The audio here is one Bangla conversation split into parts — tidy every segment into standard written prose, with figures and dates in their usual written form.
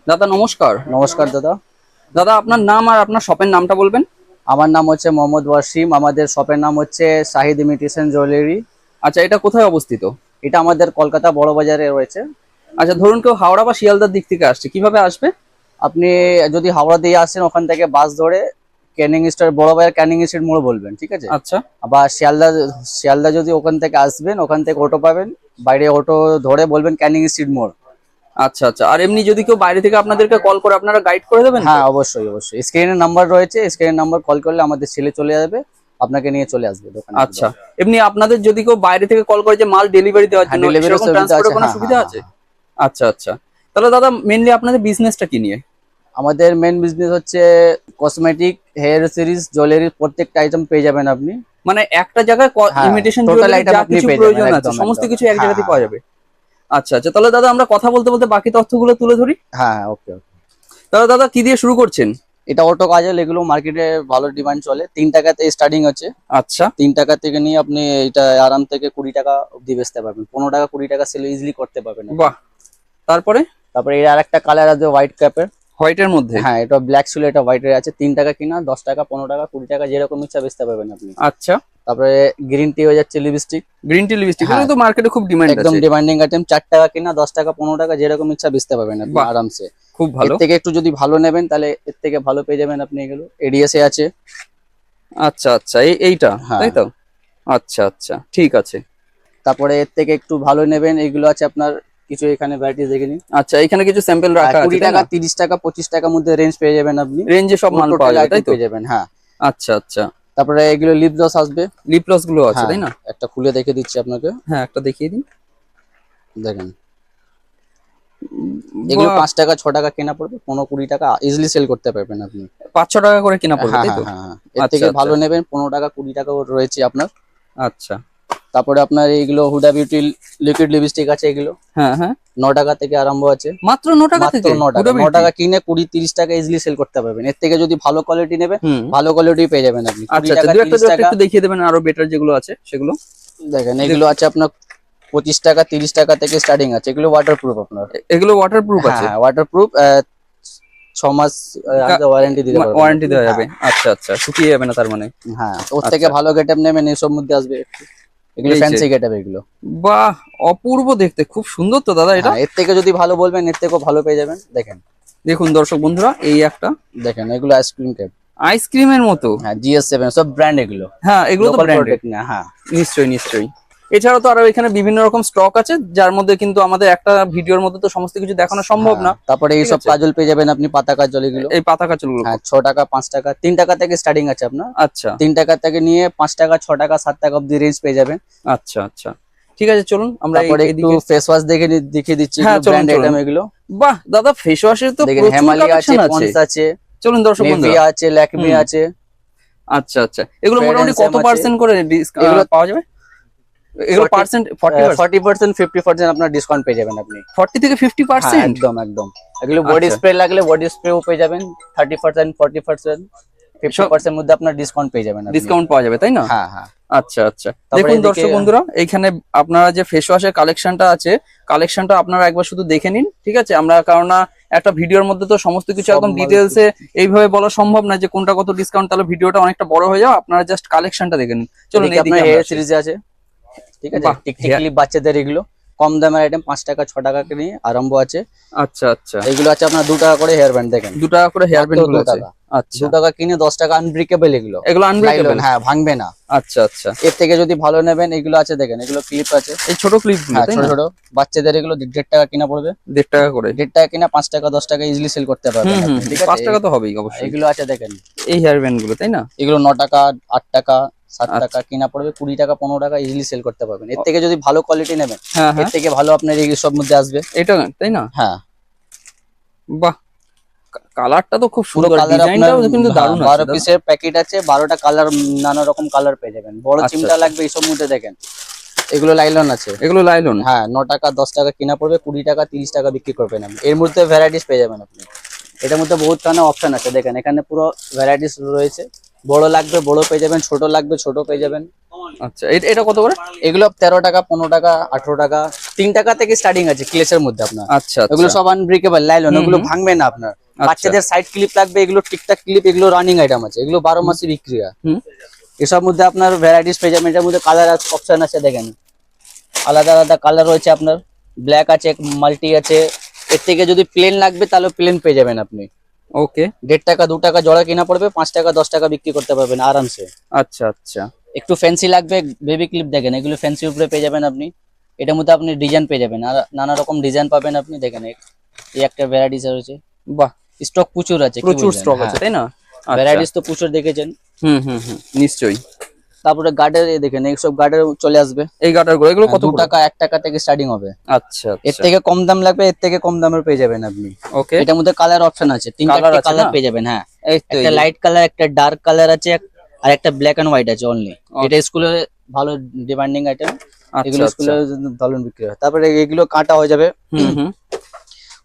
দাদা নমস্কার। নমস্কার দাদা। দাদা আপনার নাম আর আপনার শপের নামটা বলবেন? আমার নাম হচ্ছে মোহাম্মদ ওয়াসিম। আমাদের শপের নাম হচ্ছে শাহিদ ইমিটেশন জুয়েলারি। আচ্ছা, এটা কোথায় অবস্থিত? এটা আমাদের কলকাতা বড় বাজারে রয়েছে। আচ্ছা, ধরুন কেউ হাওড়া বা শিয়ালদার দিক থেকে আসছে, কিভাবে আসবে? আপনি যদি হাওড়া দিয়ে আসেন ওখান থেকে বাস ধরে ক্যানিং স্টোর বড় বাজার ক্যানিং স্ট্রিট মোড় বলবেন, ঠিক আছে? আচ্ছা আবার শিয়ালদা যদি ওখান থেকে আসবেন ওখান থেকে অটো পাবেন, বাইরে অটো ধরে বলবেন ক্যানিং স্ট্রিট মোড়। আচ্ছা আচ্ছা। আর এমনি যদি কেউ বাইরে থেকে আপনাদেরকে কল করে, আপনারা গাইড করে দেবেন তো? হ্যাঁ, অবশ্যই অবশ্যই। স্ক্রিনের নাম্বার রয়েছে, স্ক্রিনের নাম্বার কল করলে আমাদের ছেলে চলে যাবে, আপনাকে নিয়ে চলে আসবে দোকানে। আচ্ছা, এমনি আপনাদের যদি কেউ বাইরে থেকে কল করে যে মাল ডেলিভারি দেওয়ার জন্য, ডেলিভারি সেরকম ট্রান্সপোর্টের কোনো সুবিধা আছে? আচ্ছা আচ্ছা। তাহলে দাদা মেইনলি আপনাদের বিজনেসটা কি নিয়ে? আমাদের মেন বিজনেস হচ্ছে কসমেটিক, হেয়ার সিরিজ, জুয়েলারি, প্রত্যেকটা আইটেম পেয়ে যাবেন আপনি। মানে একটা জায়গায় ইমিটেশন টোটাল জুয়েলারি আইটেম যা আপনি কিছু পেয়ে প্রয়োজন যাবেন, আছে একদম সমস্ত একদম। কিছু এক হ্যাঁ জায়গাতেই হ্যাঁ পাওয়া যাবে। আচ্ছা আচ্ছা, তাহলে দাদা আমরা কথা বলতে বলতে বাকি তথ্যগুলো তুলে ধরি। হ্যাঁ, ওকে ওকে। তাহলে দাদা কি দিয়ে শুরু করছেন? এটা অটো কাজল, এগুলো মার্কেটে ভালো ডিমান্ড চলে। 3 টাকাতে স্টার্টিং হচ্ছে। আচ্ছা 3 টাকা থেকে নিয়ে আপনি এটা আরাম থেকে 20 টাকা অব্দি বেচতে পারবেন। 15 টাকা 20 টাকা সেল ইজিলি করতে পারবেন আপনি। বাহ। তারপরে? তারপরে এর আরেকটা কালার আছে হোয়াইট ক্যাপের। হোয়াইটের মধ্যে? হ্যাঁ, এটা ব্ল্যাক ছিল, এটা হোয়াইটের আছে। 3 টাকা কিনা, 10 টাকা, 15 টাকা, 20 টাকা যেরকম ইচ্ছা বেচতে পারবেন আপনি। আচ্ছা, তারপরে গ্রিন টি হয়ে যাচ্ছে লিপস্টিক। গ্রিন টি লিপস্টিক হ্যাঁ, তো মার্কেটে খুব ডিমান্ড একদম আছে। Demanding item. 4 টাকা কিনা, 10 টাকা, 15 টাকা যেরকম ইচ্ছা বেচতে পারবেন আপনি বাহ, আরামসে। খুব এর ভালো। থেকে একটু যদি ভালো নেবেন তাহলে এর থেকে ভালো পেয়ে যাবেন আপনি। এগুলো এডিএসএ আছে। আচ্ছা আচ্ছা, এইটা হ্যাঁ। তাই তো? আচ্ছা আচ্ছা, ঠিক আছে। তারপরে এর থেকে একটু ভালো নেবেন, এগুলো আছে আপনার কিছু এখানে ভ্যারাইটিস দেখে নিন। আচ্ছা, এখানে কিছু স্যাম্পল রাখা আছে 20 তাই টাকা, না? 30 টাকা, 25 টাকার মধ্যে রেঞ্জ পেয়ে যাবেন আপনি। রেঞ্জে সব মাল পাওয়া যায় তাই তো? পেয়ে যাবেন, হ্যাঁ। আচ্ছা আচ্ছা। তারপরে এগুলো লিপ গ্লস আসবে। লিপ গ্লস গুলো আছে হ্যাঁ, তাই না? একটা খুলে দেখে দিচ্ছি আপনাকে, হ্যাঁ, একটা দেখিয়ে দিন। দেখেন। এগুলো বাহ, 5 টাকা 6 টাকা কেনা পড়বে, 15-20 টাকা ইজিলি সেল করতে পারবেন আপনি। 5-6 টাকা করে কিনা পড়বে হ্যাঁ তাই হ্যাঁ তো? হ্যাঁ হ্যাঁ। এর আচ্ছা থেকে আচ্ছা ভালো নেবেন 15 টাকা 20 টাকাও রয়েছে আপনার। আচ্ছা। তারপরে আপনার এইগুলো হুডা বিউটি লিকুইড লিপস্টিক আছে, এগুলো হ্যাঁ হ্যাঁ, 9 টাকা থেকে আরম্ভ আছে। মাত্র 9 টাকা মাত্র থেকে 9 টাকা। হুডা 9 বিউটি? টাকা কিনে 20-30 টাকা ইজিলি সেল করতে পারবেন। এর থেকে যদি ভালো কোয়ালিটি নেবেন, হুম। ভালো কোয়ালিটি পেয়ে যাবেন আপনি। 20 আচ্ছা আচ্ছা, টাকা দু একটা 30 টাকা। একটু দেখিয়ে দেবেন আরো বেটার যেগুলো আছে সেগুলো। দেখেন এগুলো আছে আপনার 25 টাকা 30 টাকা থেকে স্টার্টিং আছে। এগুলো ওয়াটারপ্রুফ আপনার। এগুলো ওয়াটারপ্রুফ হ্যাঁ আছে? হ্যাঁ, ওয়াটারপ্রুফ। 6 মাস ওয়ারেন্টি দিতে পারবেন ওয়ারেন্টি আপনি। দেওয়া হ্যাঁ যাবে? আচ্ছা আচ্ছা, শুকিয়ে যাবে না তার মানে? হ্যাঁ, ওর থেকে আচ্ছা, ভালো গেটআপ নেবেন এসব মধ্যে আসবে একটু। এগুলো এই যে, ফ্যান্সি গেটআপ এগুলো। বাহ, অপূর্ব দেখতে, খুব সুন্দর তো দাদা এটা। হ্যাঁ, এর থেকে যদি ভালো বলবেন এর থেকেও ভালো পেয়ে যাবেন। দেখেন দেখুন দর্শক বন্ধুরা, এই একটা দেখেন এগুলো আইসক্রিম ক্যাপ। আইসক্রিমের মতো। হ্যাঁ, GS7 সব ব্র্যান্ড এগুলো। হ্যাঁ, এগুলো তো লোকাল ব্র্যান্ডেড। প্রোডাক্ট না। হ্যাঁ নিশ্চয়ই নিশ্চয়ই। এছাড়াও তো আরো এখানে বিভিন্ন রকম স্টক আছে, যার মধ্যে কিন্তু আমাদের একটা ভিডিওর মধ্যে তো সমস্ত কিছু দেখানো সম্ভব না। হ্যাঁ, তারপরে ঠিক এইসব আছে। কাজল পেয়ে যাবেন আপনি, পাতা কাজল এগুলো। এই পাতা কাঁচগুলো? হ্যাঁ, 6 টাকা 5 টাকা 3 টাকা থেকে স্টার্টিং আছে আপনার। আচ্ছা 3 টাকা থেকে নিয়ে 5 টাকা 6 টাকা 7 টাকা অব্দি রেঞ্জ পেয়ে যাবেন। আচ্ছা আচ্ছা, ঠিক আছে, চলুন আমরা তারপরে একটু এদিকে। ফেস ওয়াশ দেখিয়ে দিচ্ছি, হ্যাঁ, চলুন ব্র্যান্ড চলুন। আইটেম এগুলো। বাহ দাদা, ফেস ওয়াশের তো দেখেন প্রচুর হিমালয়া আছে, কালেকশন আছে। পন্স আছে, চলুন দর্শক বন্ধুরা। নেভিয়া আছে, ল্যাকমি হুম। আছে। আচ্ছা আচ্ছা, এগুলো Fair মোটামুটি and কত Sam আছে। পার্সেন্ট করে এগুলো পাওয়া যাবে? এগুলো 40 পার্সেন্ট 40%? 40% 50% আপনার ডিসকাউন্ট পেয়ে যাবেন আপনি। 40 থেকে হ্যাঁ, 50%? একদম একদম। এগুলো বডি আচ্ছা। স্প্রে লাগলে বডি স্প্রেও পেয়ে যাবেন 30%, 40%, 50% মধ্যে আপনার ডিসকাউন্ট পেয়ে যাবেন আপনি। ডিসকাউন্ট পাওয়া যাবে তাই না? হ্যাঁ হ্যাঁ। আচ্ছা আচ্ছা। তারপরে দেখুন এদিকে দর্শক বন্ধুরা, এইখানে আপনারা যে ফেস ওয়াশের কালেকশনটা আছে, কালেকশনটা আপনারা একবার শুধু দেখে নিন, ঠিক আছে? আমরা কারণ একটা ভিডিওর মধ্যে তো সমস্ত কিছু সব একদম মাল ডিটেলসে এইভাবে বলা সম্ভব না যে কোনটা কত ডিসকাউন্ট, তাহলে ভিডিওটা অনেকটা বড় হয়ে যাবে। আপনারা জাস্ট কালেকশনটা দেখে নিন। চলুন এদিকে এইদিকে আপনার আমরা হেয়ার আসি। সিরিজ আছে, ঠিক আছে? বাহ, টিকটিক ক্লিপ বাচ্চাদের এগুলো কম দামের আইটেম, 5 টাকা 6 টাকা নিয়ে আরম্ভ আছে। আচ্ছা আচ্ছা, এগুলো আছে আপনার 2 টাকা করে হেয়ার ব্যান্ড। দেখেন 2 টাকা করে হেয়ার মাত্র ব্যান্ড গুলো 2 আছে? টাকা। আচ্ছা 2 টাকা কিনে 10 টাকা আনব্রেকেবল এগুলো। এগুলো আনব্রেকেবল? হ্যাঁ, ভাঙবে না। আচ্ছা আচ্ছা, এর থেকে যদি ভালো নেবেন এগুলো আছে, দেখেন এগুলো ক্লিপ আছে। এই ছোট ক্লিপ গুলো হ্যাঁ, তাই ছোট না? ছোট বাচ্চাদের এগুলো 1.5 টাকা কিনা পড়বে। 1.5 টাকা করে? 1.5 টাকা কিনা 5 টাকা 10 টাকা ইজিলি সেল করতে পারবেন হুম হুম, আপনি, ঠিক 5 আছে? টাকা তো হবেই অবশ্যই। এগুলো আছে দেখেন, এই হেয়ার ব্যান্ড গুলো তাই না? এগুলো 9 টাকা 8 টাকা 7 আচ্ছা। টাকা কিনা পড়বে, 20 টাকা 15 টাকা ইজিলি সেল করতে পারবেন। এর থেকে যদি ভালো কোয়ালিটি নেবেন হ্যাঁ এর হ্যাঁ, থেকে ভালো আপনার এই সব মধ্যে আসবে। এটা তাই না? হ্যাঁ, বাহ, কালারটা তো খুব পুরো সুন্দর, কালার আপনার ডিজাইনটাও কিন্তু দারুণ আছে 12 দাদা। পিসের প্যাকেট আছে, 12টা কালার, নানা রকম কালার পেয়ে যাবেন। বড় আচ্ছা, চিমটা লাগবে এইসব মধ্যে দেখেন এগুলো লাইলন আছে। এগুলো লাইলন? হ্যাঁ, 9 টাকা 10 টাকা কিনা পড়বে, 20 টাকা 30 টাকা বিক্রি করবেন আপনি। এর মধ্যে ভ্যারাইটিস পেয়ে যাবেন আপনি। এটার মধ্যে বহুত ধরনের অপশন আছে, দেখেন এখানে পুরো ভ্যারাইটিস রয়েছে। বড় লাগবে বড় পেয়ে যাবেন, ছোট লাগবে ছোট পেয়ে যাবেন। আচ্ছা, এটা কত করে? এগুলো 13 টাকা 15 টাকা 18 টাকা 3 টাকা থেকে স্টার্টিং আছে ক্লেসের মধ্যে আপনার। আচ্ছা এগুলো আচ্ছা সব আনব্রেকেবল লাইলন, ওগুলো ভাঙবে না আপনার। বাচ্চাদের সাইড ক্লিপ লাগবে, এগুলো টিকটাক ক্লিপ, এগুলো রানিং আইটেম আছে, এগুলো 12 মাসে বিক্রি হয়। হুম এসব মধ্যে আপনার ভ্যারাইটিস পেয়ে যাবেন। এটার মধ্যে কালার অপশন আছে দেখেন, আলাদা আলাদা কালার রয়েছে আপনার, ব্ল্যাক আছে, মাল্টি আছে। এর থেকে যদি প্লেন লাগবে তাহলে প্লেন পেয়ে যাবেন আপনি। ওকে 1.5 টাকা 2 টাকা জোড়া কিনা পড়বে, 5 টাকা 10 টাকা বিক্রি করতে পারবেন আরামসে। আচ্ছা আচ্ছা একটু ফ্যান্সি লাগবে, বেবি ক্লিপ দেখেন, এগুলো ফ্যান্সি উপরে পেয়ে যাবেন আপনি। এটার মধ্যে আপনি ডিজাইন পেয়ে যাবেন, আর নানা রকম ডিজাইন পাবেন আপনি। দেখেন এই একটা ভ্যারাইটিস রয়েছে, বাহ স্টক প্রচুর আছে, কি প্রচুর বলবেন? স্টক হ্যাঁ, আছে তাই না? আচ্ছা ভ্যারাইটিস তো প্রচুর দেখেছেন। হুম নিশ্চয়ই। তারপরে গার্ডের দেখেন, এইসব গার্ডের চলে আসবে। এই গাটার গুলো এগুলো কত 2 করে? টাকা 1 টাকা থেকে স্টার্টিং হবে। আচ্ছা এর আচ্ছা থেকে কম দাম লাগবে, এর থেকে কম দামের পেয়ে যাবেন আপনি। ওকে এটার মধ্যে কালার অপশন আছে, 3 Colour চারটে আছে কালার না? পেয়ে যাবেন। হ্যাঁ, এই তো একটা লাইট কালার, একটা ডার্ক কালার আছে, আর একটা ব্ল্যাক এন্ড হোয়াইট আছে অনলি। এটা স্কুলে ভালো ডিমান্ডিং আইটেম, এগুলো আচ্ছা স্কুলে দারুণ বিক্রি হয়। তারপরে এগুলো কাটা হয়ে যাবে। হুম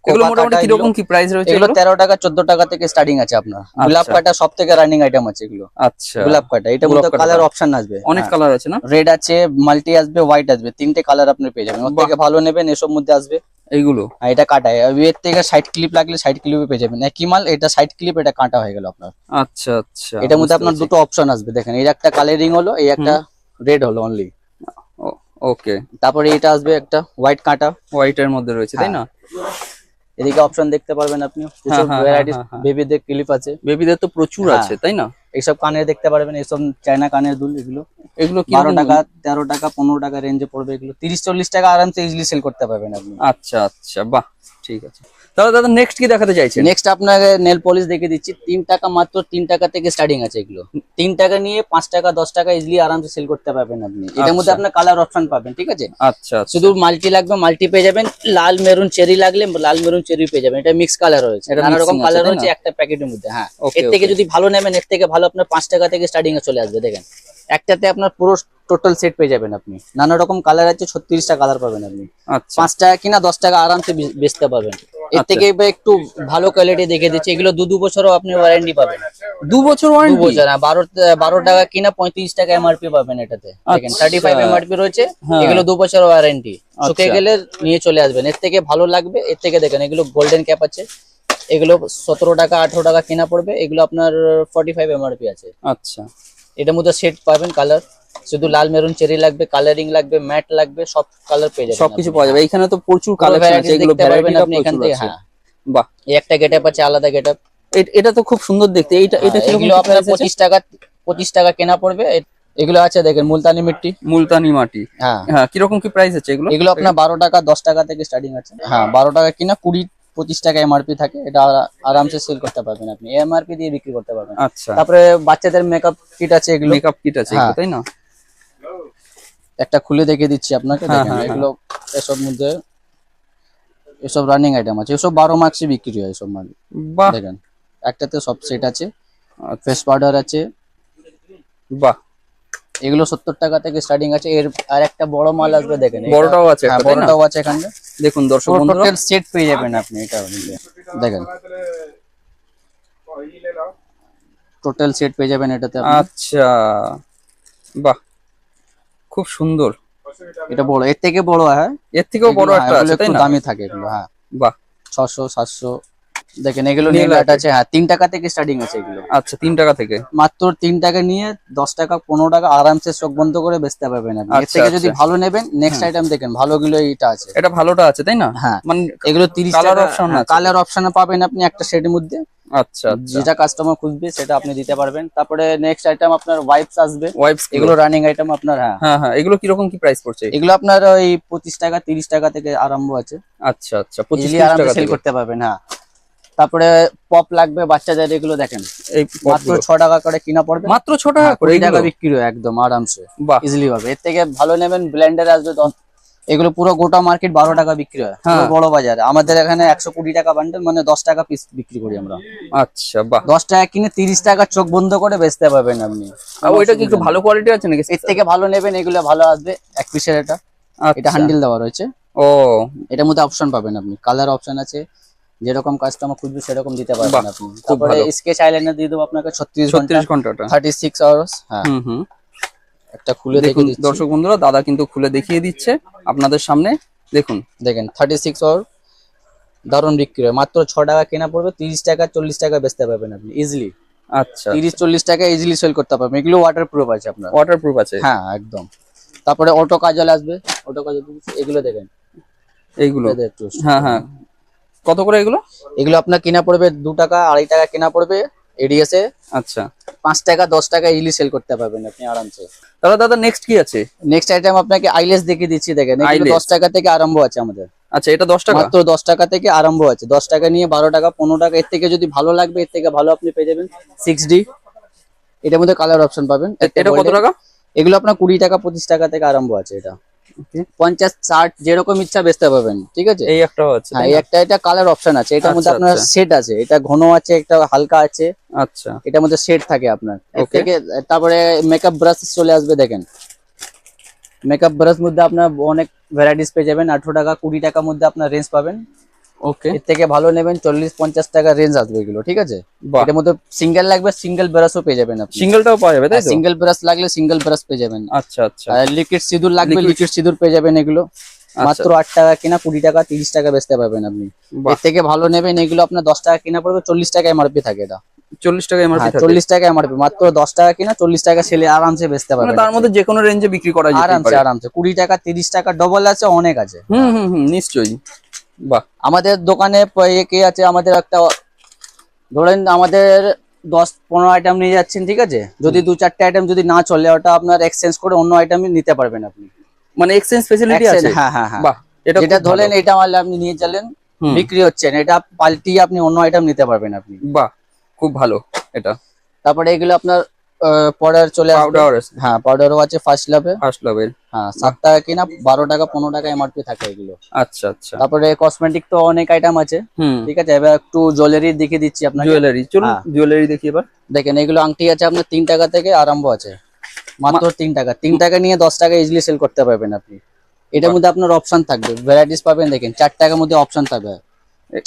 এগুলো কোপা মোটামুটি কাটা, কিরকম কি প্রাইস রয়েছে এগুলো এগুলো? 13 টাকা 14 টাকা থেকে স্টার্টিং আছে আপনার। গোলাপ কাটা সব থেকে রানিং আইটেম আছে এগুলো, আচ্ছা গোলাপ কাটা। এটার গোলাপ মধ্যে কাঁটা। কালার অপশন আসবে, অনেক কালার আছে না? রেড আছে, মাল্টি আসবে, হোয়াইট আসবে, 3টে কালার আপনি পেয়ে যাবেন। ওর থেকে ভালো নেবেন এসব মধ্যে আসবে। এইগুলো আর এটা কাটা, এর থেকে সাইড ক্লিপ লাগলে সাইড ক্লিপে পেয়ে যাবেন। একই মাল, এটা সাইড ক্লিপ, এটা কাটা হয়ে গেল আপনার। আচ্ছা আচ্ছা এটার মধ্যে বুঝতে আপনার পেরেছি। দুটো অপশন আসবে, দেখেন এই একটা কালারিং হলো, এই একটা রেড হলো অনলি। ওকে তারপরে এটা আসবে একটা হোয়াইট কাটা। হোয়াইট এর মধ্যে রয়েছে তাই না? এদিকে অপশন দেখতে পারবেন আপনি, প্রচুর হ্যাঁ, ভ্যারাইটিস হ্যাঁ। বেবিদের ক্লিপ আছে। বেবিদের তো প্রচুর হ্যাঁ। আছে তাই না? এইসব কানের দেখতে পারবেন, এইসব চায়না কানের দুল, এগুলো এগুলো কি 12 টাকা 13 টাকা 15 টাকা রেঞ্জে পড়বে। এগুলো 30-40 টাকা আরামসে ইজিলি সেল করতে পারবেন আপনি। আচ্ছা আচ্ছা বাহ ঠিক আছে। তাহলে দাদা নেক্সট কি দেখাতে চাইছেন? নেক্সট আপনাকে নেল পলিশ দেখে দিচ্ছি। 3 টাকা, মাত্র 3 টাকা থেকে স্টার্টিং আছে এগুলো। 3 টাকা নিয়ে 5 টাকা 10 টাকা ইজিলি আরামসে সেল করতে পারবেন আপনি। এটার মধ্যে আপনার কালার অপশন পাবেন, ঠিক আছে? আচ্ছা আচ্ছা শুধু মাল্টি লাগবে, মাল্টি পেয়ে যাবেন। লাল মেরুন চেরি লাগলে লাল মেরুন চেরি পেয়ে যাবেন। এটা মিক্স কালার রয়েছে, এটা নানা রকম mixing আছে, কালার তাই রয়েছে না? একটা প্যাকেটের মধ্যে। হ্যাঁ, Okay, এর থেকে okay. যদি ভালো নেবেন, এর থেকে ভালো আপনার 5 টাকা থেকে স্টার্টিং এ চলে আসবে। দেখেন একটাতে আপনার পুরো টোটাল সেট পেয়ে যাবেন আপনি। নানা রকম কালার আছে, 36টা কালার পাবেন আপনি। আচ্ছা 5 টাকা কিনা 10 টাকা আরামসে বেচতে পারবেন। এর থেকে এবার একটু ভালো কোয়ালিটি দেখে দিচ্ছি, এগুলো 2 বছরও আপনি ওয়ারেন্টি পাবেন। 2 বছর 2 ওয়ারেন্টি? বছর, 12 টাকা কিনা 35 টাকা এমআরপি পাবেন এটাতে। দেখেন আচ্ছা। 35 এমআরপি রয়েছে, হ্যাঁ। এগুলো 2 বছর ওয়ারেন্টি। শুকে আচ্ছা। গেলে নিয়ে চলে আসবেন। এর থেকে ভালো লাগবে, এর থেকে দেখেন এগুলো গোল্ডেন ক্যাপ আছে, এগুলো 17 টাকা 18 টাকা কিনা পড়বে। এগুলো আপনার 45 এমআরপি আছে। আচ্ছা এটার মধ্যে সেট পাবেন কালার, শুধু লাল মেরুন চেরি লাগবে, কালারিং লাগবে, ম্যাট লাগবে, সব কালার পেয়ে যাবেন। সবকিছু পাওয়া যাবে এখানে তো প্রচুর পুরো কালেকশন আছে, varieties এগুলো দেখতে পারবেন ভ্যারাইটি আপনি এখান থেকে। হ্যাঁ, বাহ এই একটা গেটআপ আছে, আলাদা গেটআপ। এটা তো খুব সুন্দর দেখতে। এটা কিরকম এগুলো আপনার প্রাইস আছে? 25 টাকা কেনা পড়বে। এগুলো আছে দেখেন মুলতানি মিট্টি। মুলতানি মাটি, হ্যাঁ, হ্যাঁ কিরকম কি প্রাইস আছে এগুলো? এগুলো আপনার 12 টাকা 10 টাকা থেকে স্টার্টিং আছে। হ্যাঁ, 12 টাকা কিনা 20-25 টাকা এমআরপি থাকে। এটা আরামসে সেল করতে পারবেন আপনি, এমআরপি দিয়ে বিক্রি করতে পারবেন। আচ্ছা তারপরে বাচ্চাদের মেকআপ কিট আছে, এগুলো মেকআপ কিট আছে এগুলো, হ্যাঁ। তাই না? একটা খুলে দেখিয়ে দিচ্ছি আপনাকে। হ্যাঁ, দেখেন হ্যাঁ, এগুলো এসব মধ্যে এসব রানিং আইটেম আছে, এসব 12 মাসে বিক্রি হয় এসব মাল। বাহ দেখেন একটাতে সব সেট আছে, আচ্ছা, ফেস পাউডার আছে। বাহ এগুলো 70 টাকা থেকে স্টার্টিং আছে। এর আর একটা বড় মাল আসবে, দেখেন এটা- বড়টাও আছে হ্যাঁ, একটা, তাই না? বড়টাও আছে এখানে। দেখুন দর্শক পুরো বন্ধুরা, টোটাল সেট পেয়ে যাবেন আপনি। এটা নিলে দেখেন টোটাল সেট পেয়ে যাবেন এটাতে আপনি। আচ্ছা বাহ খুব সুন্দর। এটা বড়, এর থেকে বড়। হ্যাঁ, এর থেকেও বড় এগুলো- একটা হ্যাঁ, আছে এগুলো তাই একটু না? দামি থাকে এগুলো। হ্যাঁ, বাহ 600-700। দেখেন এগুলো Nail নেল আর্ট art আছে। হ্যাঁ, 3 টাকা থেকে স্টার্টিং আছে এগুলো। আচ্ছা 3 টাকা থেকে? মাত্র 3 টাকা নিয়ে 10 টাকা 15 টাকা আরামসে চোখ বন্ধ করে বেচতে পারবেন আপনি। এর আচ্ছা, থেকে যদি আচ্ছা। ভালো নেবেন, নেক্সট আইটেম দেখেন ভালোগুলো এইটা আছে। এটা ভালোটা আছে তাই না? হ্যাঁ, মানে এগুলো 30 কালার টাকা অপশন আছে? কালার অপশনে পাবেন আপনি একটা সেটের মধ্যে। আচ্ছা আচ্ছা যেটা কাস্টমার খুঁজবে সেটা আপনি দিতে পারবেন। তারপরে নেক্সট আইটেম আপনার ওয়াইপস আসবে, ওয়াইপস এগুলো রানিং আইটেম আপনার। হ্যাঁ, হ্যাঁ হ্যাঁ এগুলো কিরকম কি প্রাইস পড়ছে? এগুলো আপনার ওই 25 টাকা 30 টাকা থেকে আরম্ভ আছে। আচ্ছা আচ্ছা 25 ইজিলি 30 আরামসে টাকা সেল থেকে করতে পারবেন। হ্যাঁ, তারপরে পপ লাগবে বাচ্চাদের, এগুলো দেখেন এই মাত্র 6 টাকা করে কিনা পড়বে। মাত্র 6 টাকা করে 20 টাকা এগুলো? বিক্রি হয় একদম আরামসে, বাহ ইজিলি পাবে। এর থেকে ভালো নেবেন ব্লেন্ডার আসবে 10। এগুলো পুরো গোটা মার্কেট 12 টাকা বিক্রি হয়, পুরো হ্যাঁ। বড় বাজারে। আমাদের এখানে 120 টাকা বান্ডেল, মানে 10 টাকা পিস বিক্রি করি আমরা। আচ্ছা বাহ 10 টাকা কিনে 30 টাকা চোখ বন্ধ করে বেচতে পারবেন আপনি। আর ওইটা কি একটু ভালো কোয়ালিটি আছে নাকি? এর থেকে ভালো নেবেন, এগুলো ভালো আসবে। এক পিসের এটা আচ্ছা হ্যান্ডেল দেওয়া রয়েছে। ও এটার মধ্যে অপশন পাবেন আপনি, কালার অপশন আছে, যেরকম কাস্টমার খুঁজবে সেরকম দিতে পারবেন বাহ, আপনি। খুব তারপরে ভালো। স্কেচ আইলাইনার দিয়ে দেবো আপনাকে 36 ঘন্টা 36 ঘন্টাটা? 36 আওয়ার্স। হ্যাঁ, হুম একটা খুলে দেখুন দেখে দিচ্ছি। দর্শক বন্ধুরা, দাদা কিন্তু খুলে দেখিয়ে দিচ্ছে আপনাদের সামনে। দেখুন দেখেন 36 ওর দারুণ বিক্রি হয়, মাত্র 6 টাকা কেনা পড়বে, 30 টাকা 40 টাকা বেচতে পারবেন আপনি ইজিলি। আচ্ছা 30-40 টাকা ইজিলি সেল করতে পারবেন, এগুলো ওয়াটার প্রুফ আছে আপনার। ওয়াটারপ্রুফ আছে। হ্যাঁ একদম। তারপরে অটো কাজল আসবে, অটো কাজল এগুলো দেখেন, এইগুলো এদের একটু হ্যাঁ হ্যাঁ, কত করে এগুলো? এগুলো আপনার কিনা পড়বে 2 টাকা 2.5 টাকা কিনা পড়বে এডিএসে, আচ্ছা 5 টাকা 10 টাকা ইজিলি সেল করতে পারবেন আপনি আরামসে। দাদা দাদা নেক্সট কি আছে? নেক্সট আইটেম আপনাকে আইলেস দেখিয়ে দিচ্ছি, দেখেন এগুলো আইলেস। 10 টাকা থেকে আরম্ভ আছে আমাদের। আচ্ছা এটা 10 টাকা? মাত্র 10 টাকা থেকে আরম্ভ আছে, 10 টাকা নিয়ে 12 টাকা 15 টাকা, এর থেকে যদি ভালো লাগবে এর থেকে ভালো আপনি পেয়ে যাবেন 6D। এটার মধ্যে কালার অপশন পাবেন। এটা কত টাকা? এগুলো আপনার 20 টাকা 25 টাকা থেকে আরম্ভ আছে, এটা 50 60 যেরকম ইচ্ছা বেচতে পারবেন, ঠিক আছে। এই একটাও আছে? হ্যাঁ এটা কালার অপশন আছে, এটার মধ্যে আচ্ছা, আপনার আচ্ছা। সেট আছে, এটা ঘন আছে একটা হালকা আছে, আচ্ছা এটার মধ্যে সেট থাকে আপনার। এর Okay. থেকে তারপরে মেকআপ ব্রাশ চলে আসবে, দেখেন মেকআপ ব্রাশ মধ্যে আপনার অনেক ভ্যারাইটিস পেয়ে যাবেন, 18 টাকা 20 টাকার মধ্যে আপনার রেঞ্জ পাবেন। ওকে এর থেকে ভালো নেবেন 40-50 টাকা রেঞ্জ আসবে এগুলো, ঠিক আছে। বাহ, এটার মধ্যে সিঙ্গেল লাগবে সিঙ্গেল ব্রাশও পেয়ে যাবেন আপনি, সিঙ্গেলটাও পাওয়া যাবে তাই তো? সিঙ্গেল ব্রাশ লাগলে সিঙ্গেল ব্রাশ পেয়ে যাবেন। আচ্ছা আচ্ছা আর লিকুইড সিঁদুর লাগবে Liquid- লিকুইড সিঁদুর পেয়ে যাবেন এগুলো, মাত্র 8 টাকা কিনা 20 টাকা 30 টাকা বেচতে পারবেন আপনি। বাহ। এর থেকে ভালো নেবেন এগুলো আপনার 10 টাকা কিনা পড়বে, 40 টাকা এমআরপি থাকে এটা। 40 টাকা এমআরপি হ্যাঁ থাকে? 40 টাকা এমআরপি, মাত্র 10 টাকা কিনা 40 টাকা সেলে আরামসে বেচতে মানে পারবেন তার মধ্যে যে কোনো রেঞ্জে বিক্রি করা যেতে আরামসে পারে? আরামসে 20 টাকা 30 টাকা ডবল আছে, অনেক আছে। হুম হুম হুম, নিশ্চয়ই। বাহ, আমাদের দোকানে কে আছে, আমাদের একটা ধরেন আমাদের 10-15 আইটেম নিয়ে যাচ্ছেন, ঠিক আছে, যদি 2-4টে আইটেম যদি না চলে ওটা আপনার এক্সচেঞ্জ করে অন্য আইটেম নিতে পারবেন আপনি। মানে এক্সচেঞ্জ ফেসিলিটি Exchange, আছে? হ্যাঁ হ্যাঁ হ্যাঁ। বাহ, এটা যেটা খুব ভালো। ধরেন এটা মাল আপনি নিয়ে চলেন, হুম, বিক্রি হচ্ছে না, এটা পাল্টিয়ে আপনি অন্য আইটেম নিতে পারবেন আপনি। বাহ খুব ভালো এটা। তারপরে এগুলো আপনার পাউডার চলে আসবে। পাউডার আছে? হ্যাঁ পাউডারও আছে ফার্স্ট লাভে। ফার্স্ট লাভের? হ্যাঁ 7 টাকা কিনা 12 টাকা 15 টাকা এমআরপি থাকে এগুলো। আচ্ছা আচ্ছা। তারপরে কসমেটিক তো অনেক আইটেম আছে, হুম, ঠিক আছে। এবার একটু জুয়েলারি দেখিয়ে দিচ্ছি আপনাকে। জুয়েলারি চলুন, হ্যাঁ। জুয়েলারি দেখি এবার। দেখেন এগুলো আংটি আছে আপনার 3 টাকা থেকে আরম্ভ আছে, মাত্র 3 টাকা। 3 টাকা নিয়ে 10 টাকা ইজিলি সেল করতে পারবেন আপনি। এটার মধ্যে আপনার অপশন থাকবে, ভ্যারাইটিস পাবেন, দেখেন 4 টাকার মধ্যে অপশন থাকবে,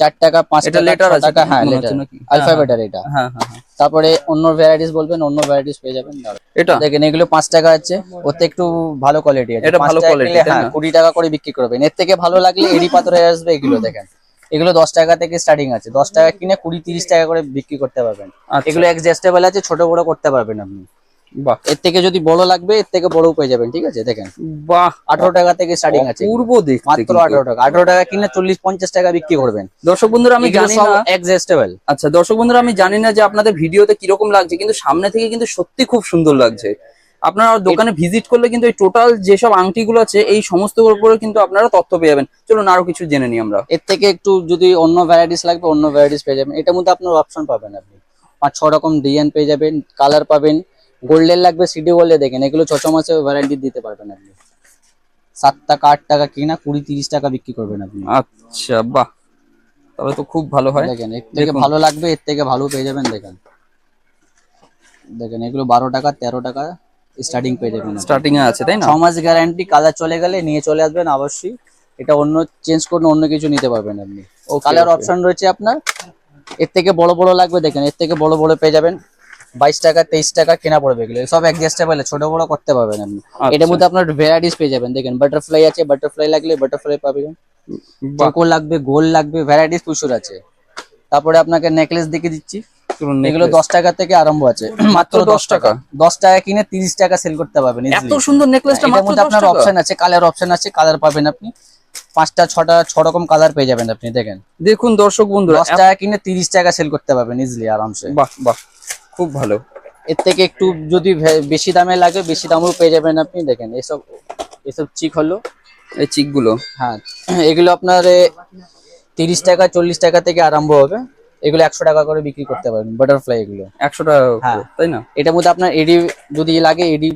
4 টাকা 5 এটা টাকা লেটার 6 আছে টাকা, হ্যাঁ মনে লেটার হচ্ছে নাকি? অ্যালফাবেটার এটা। হ্যাঁ হ্যাঁ হ্যাঁ। তারপরে অন্য ভ্যারাইটিস বলবেন, অন্য ভ্যারাইটিস পেয়ে যাবেন। এটা দেখেন এগুলো 5 টাকা আছে, ওতে একটু ভালো কোয়ালিটি আছে, এটা 5 ভালো টাকা quality, কিনলে তাই হ্যাঁ না? 20 টাকা করে বিক্রি করবেন। এর থেকে ভালো লাগলে এডি পাথরে আসবে এগুলো, দেখেন এগুলো 10 টাকা থেকে স্টার্টিং আছে, 10 টাকা কিনে 20-30 টাকা করে বিক্রি করতে পারবেন। আচ্ছা। এগুলো অ্যাডজাস্টেবল আছে, ছোট বড় করতে পারবেন আপনি। বাহ এর থেকে যদি বড় লাগবে এর থেকে বড়ও পেয়ে যাবেন, ঠিক আছে। দেখেন বাহ, 18 টাকা থেকে স্টার্টিং আছে, অপূর্ব দেখতে মাত্র কিন্তু। 18 টাকা। 18 টাকা কিনে 40-50 টাকা বিক্রি করবেন। দর্শক বন্ধুরা আমি জানি না, অ্যাডজাস্টেবল। আচ্ছা দর্শক বন্ধুরা আমি জানি না যে আপনাদের ভিডিওতে কিরকম লাগছে, কিন্তু সামনে থেকে কিন্তু সত্যি খুব সুন্দর লাগছে। আপনারা দোকানে ভিজিট করলে কিন্তু এই টোটাল যেসব আংটিগুলো আছে এই সমস্ত উপরে কিন্তু আপনারা তথ্য পেয়ে যাবেন। চলুন আরো কিছু জেনে নিই আমরা। এর থেকে একটু যদি অন্য ভ্যারাইটিস লাগবে অন্য ভ্যারাইটিস পেয়ে যাবেন। এটার মধ্যে আপনার অপশন পাবেন, আপনি 5-6 রকম ডিজাইন পেয়ে যাবেন, কালার পাবেন। গোল্ডের লাগবে সিডি গোল্ডে, দেখেন এগুলো 6 মাসে ওয়ারেন্টি দিতে পারবেন আপনি। 7 টাকা 8 টাকা কিনা 20-30 টাকা বিক্রি করবেন আপনি। আচ্ছা বাহ, তাহলে তো খুব ভালো হয়। দেখেন এর থেকে ভালো লাগবে এর থেকে ভালো পেয়ে যাবেন। দেখেন দেখেন এগুলো 12 টাকা 13 টাকা স্টার্টিং পেয়ে যাবেন। স্টার্টিং এ আছে তাই না? 6 মাস গ্যারান্টি, কালার চলে গেলে নিয়ে চলে আসবেন অবশ্যই। এটা অন্য চেঞ্জ করুন, অন্য কিছু নিতে পারবেন আপনি। Colour okay. অপশন রয়েছে আপনার। এর থেকে বড় বড় লাগবে, দেখেন এর থেকে বড় বড় পেয়ে যাবেন 22 টাকা 23 টাকা কেনা পড়বে। এগুলো সব অ্যাডজাস্টেবল, ছোট বড় করতে পারবেন আপনি। এটার মধ্যে আপনার ভ্যারাইটিস পেয়ে যাবেন, দেখেন বাটারফ্লাই আছে, বাটারফ্লাই লাগলে বাটারফ্লাই পাবেন, বাহ, চোকো লাগবে, গোল লাগবে, ভ্যারাইটিস প্রচুর আছে। তারপরে আপনাকে নেকলেস দেখিয়ে দিচ্ছি, চলুন এগুলো necklace। 10 টাকা থেকে আরম্ভ আছে, মাত্র 10 টাকা। 10 টাকা কিনে 30 টাকা সেল করতে পারবেন এত easily। সুন্দর নেকলেসটা এটার মাত্র মধ্যে 10 আপনার টাকা? অপশন আছে, কালার অপশন আছে, কালার পাবেন আপনি 5টা 6টা 6 রকম কালার পেয়ে যাবেন আপনি। দেখেন দেখুন দর্শক বন্ধুরা, 10 টাকা কিনে 30 টাকা সেল করতে পারবেন ইজিলি আরামসে। বাহ বাহ খুব ভালো। এর থেকে একটু যদি বেশি দামে লাগে বেশি দামেও পেয়ে যাবেন আপনি। দেখেন এসব এসব চিক হলো, এই চিক গুলো হ্যাঁ এগুলো আপনার 30 টাকা 40 টাকা থেকে আরম্ভ হবে, এগুলো 100 টাকা করে বিক্রি করতে পারবেন বাটারফ্লাই এগুলো। 100 টাকা করে, হ্যাঁ। তাই না? এটার মধ্যে আপনার এডি যদি লাগে এডি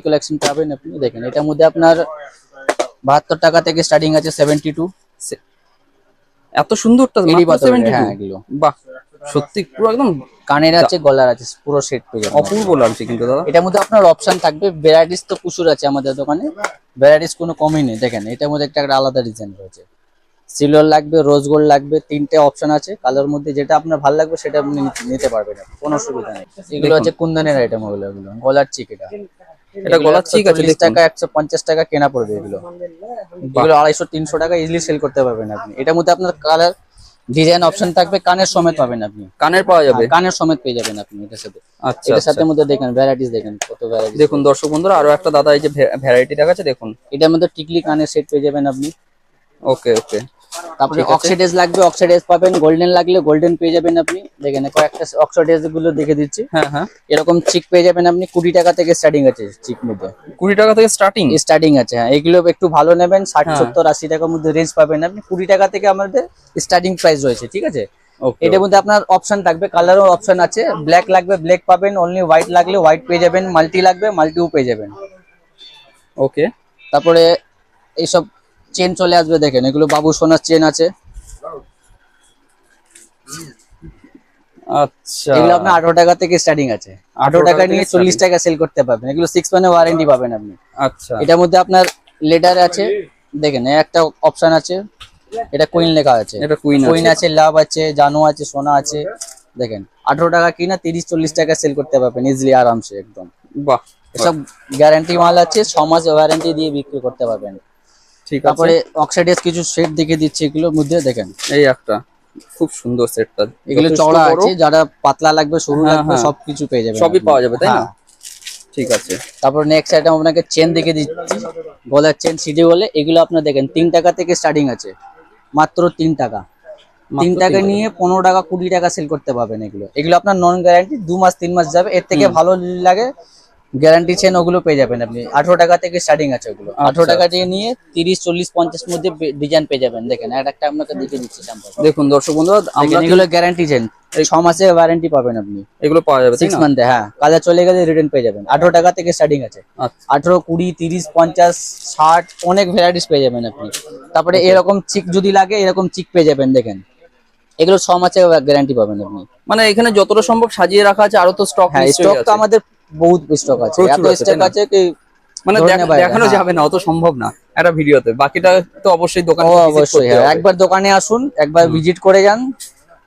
কালেকশন পাবেন আপনি। দেখেন এটার মধ্যে আপনার 72 টাকা থেকে স্টার্টিং আছে, 72 এত সুন্দরটা এডি মাত্র পাথরের, 72? হ্যাঁ এগুলো বাহ সত্যি পুরো একদম কানের আছে গলার আছে, পুরো সেট পেয়ে যাবেন। অপূর্ব লাগছে কিন্তু দাদা। এটার মধ্যে আপনার অপশন থাকবে, ভ্যারাইটিস তো প্রচুর আছে আমাদের দোকানে, ভ্যারাইটিস কোনো কমই নেই। দেখেন এটার মধ্যে একটা আলাদা ডিজাইন রয়েছে, সিলভার লাগবে, রোজ গোল্ড লাগবে, 3টে অপশন আছে। কালার মধ্যে যেটা আপনার ভালো লাগবে সেটা আপনি নিতে পারবেন, কোনো অসুবিধা নেই। এগুলো আছে কুন্দনের আইটেম, ওগুলো গলার চিক, এটা এটা গলার চিক আছে 40 টাকা 150 টাকা কেনা পড়বে এগুলো। এগুলো 250-300 টাকা ইজিলি সেল করতে পারবেন আপনি। এটার মধ্যে আপনার কালার ডিজাইন অপশন থাকবে, কানের সমেত পাবেন আপনি। কানের পাওয়া যাবে? কানের সমেত পেয়ে যাবেন আপনি এটার সাথে। আচ্ছা এটার সাথে মধ্যে দেখেন ভ্যারাইটিস, দেখেন কত ভ্যারাইটি। দেখুন দর্শক বন্ধুরা, আরো একটা দাদা এই যে ভ্যারাইটি দেখাচ্ছে দেখুন। এটার মধ্যে টিকলি কানের সেট পেয়ে যাবেন আপনি। ওকে ওকে। তারপরে অক্সিডাইজ লাগবে অক্সিডাইজ পাবেন, গোল্ডেন লাগলে গোল্ডেন পেয়ে যাবেন আপনি। দেখেন কয়েকটা অক্সিডাইজ গুলো দেখে দিচ্ছি। হ্যাঁ হ্যাঁ। এরকম চিক পেয়ে যাবেন আপনি 20 টাকা থেকে স্টার্টিং আছে চিক মধ্যে। 20 টাকা থেকে স্টার্টিং আছে, হ্যাঁ। এগুলো একটু ভালো নেবেন, 60-70-80 টাকার মধ্যে রেঞ্জ পাবেন আপনি। 20 টাকা থেকে আমাদের স্টার্টিং প্রাইস রয়েছে, ঠিক আছে। এটার মধ্যে আপনার অপশন থাকবে, কালারও অপশন আছে। ব্ল্যাক লাগবে ব্ল্যাক পাবেন, অনলি হোয়াইট লাগলে হোয়াইট পেয়ে যাবেন, মাল্টি লাগবে মাল্টিও পেয়ে যাবেন। ওকে। তারপরে এইসব চেন চলে আসবে, দেখেন এগুলো বাবু সোনার চেন আছে। আচ্ছা, এগুলো আপনার 18 টাকা থেকে স্টার্টিং আছে। 18 টাকা নিয়ে 40 টাকা সেল করতে পারবেন। এগুলো 6 মান্থের ওয়ারেন্টি পাবেন আপনি। আচ্ছা। এটার মধ্যে আপনার লেডার আছে, দেখেন একটা অপশন আছে, এটা কুইন লেখা আছে। এটা কুইন আছে, লাভ আছে, জানো আছে, সোনা আছে। দেখেন 18 টাকা কিনা 30-40 টাকা সেল করতে পারবেন ইজিলি, আরামসে একদম। বাহ, এসব গ্যারান্টি মাল আছে, 6 মাস ওয়ারেন্টি দিয়ে বিক্রি করতে পারবেন। ঠিক আছে। তারপরে অক্সাইডেজ কিছু সেট দেখে দিচ্ছি, এগুলোর মধ্যে দেখেন এই একটা খুব সুন্দর সেটটা। এগুলো চওড়া আছে, যারা পাতলা লাগবে সরু লাগবে সবকিছু পেয়ে যাবে, সবই পাওয়া যাবে, তাই না? ঠিক আছে। তারপর নেক্সট আইটেম আপনাকে চেন দেখে দিচ্ছি, গলার চেন সিডি বলে। এগুলো আপনার দেখেন 3 টাকা থেকে স্টার্টিং আছে, মাত্র 3 টাকা। 3 টাকা নিয়ে 15 টাকা 20 টাকা সেল করতে পারবেন। এগুলো আপনার নন গ্যারান্টি, 2 মাস 3 মাস যাবে। এর থেকে ভালো লাগে গ্যারান্টি চেন, ওগুলো পেয়ে যাবেন আপনি। 18 টাকা থেকে স্টার্টিং আছে ওগুলো। 18 টাকা দিয়ে নিয়ে 30-40-50 মধ্যে ডিজাইন পেয়ে যাবেন। দেখেন একটা আপনাকে দেখে দিচ্ছি স্যাম্পল। দেখুন দর্শক বন্ধুরা, আমরা এগুলো গ্যারান্টি চেন, 6 মাসের ওয়ারেন্টি পাবেন আপনি। এগুলো পাওয়া যাবে 6 মান্থে, হ্যাঁ। কালার চলে গেলে রিটার্ন পেয়ে যাবেন। 18 টাকা থেকে স্টার্টিং আছে। 18, 20, 30, 50, 60 অনেক ভ্যারাইটিস পেয়ে যাবেন আপনি। তারপরে এরকম চিক যদি লাগে, এরকম চিক পেয়ে যাবেন। দেখেন এগুলো 6 মাসের গ্যারান্টি পাবেন আপনি। মানে এখানে যতটা সম্ভব সাজিয়ে রাখা আছে, আরো তো স্টক হ্যাঁ, স্টক তো আমাদের বহুত স্টক আছে, এত স্টক আছে কি মানে দেখানো যাবে না, অত সম্ভব না একটা ভিডিওতে। বাকিটা তো অবশ্যই দোকানে অবশ্যই, হ্যাঁ। একবার দোকানে আসুন, একবার ভিজিট করে যান।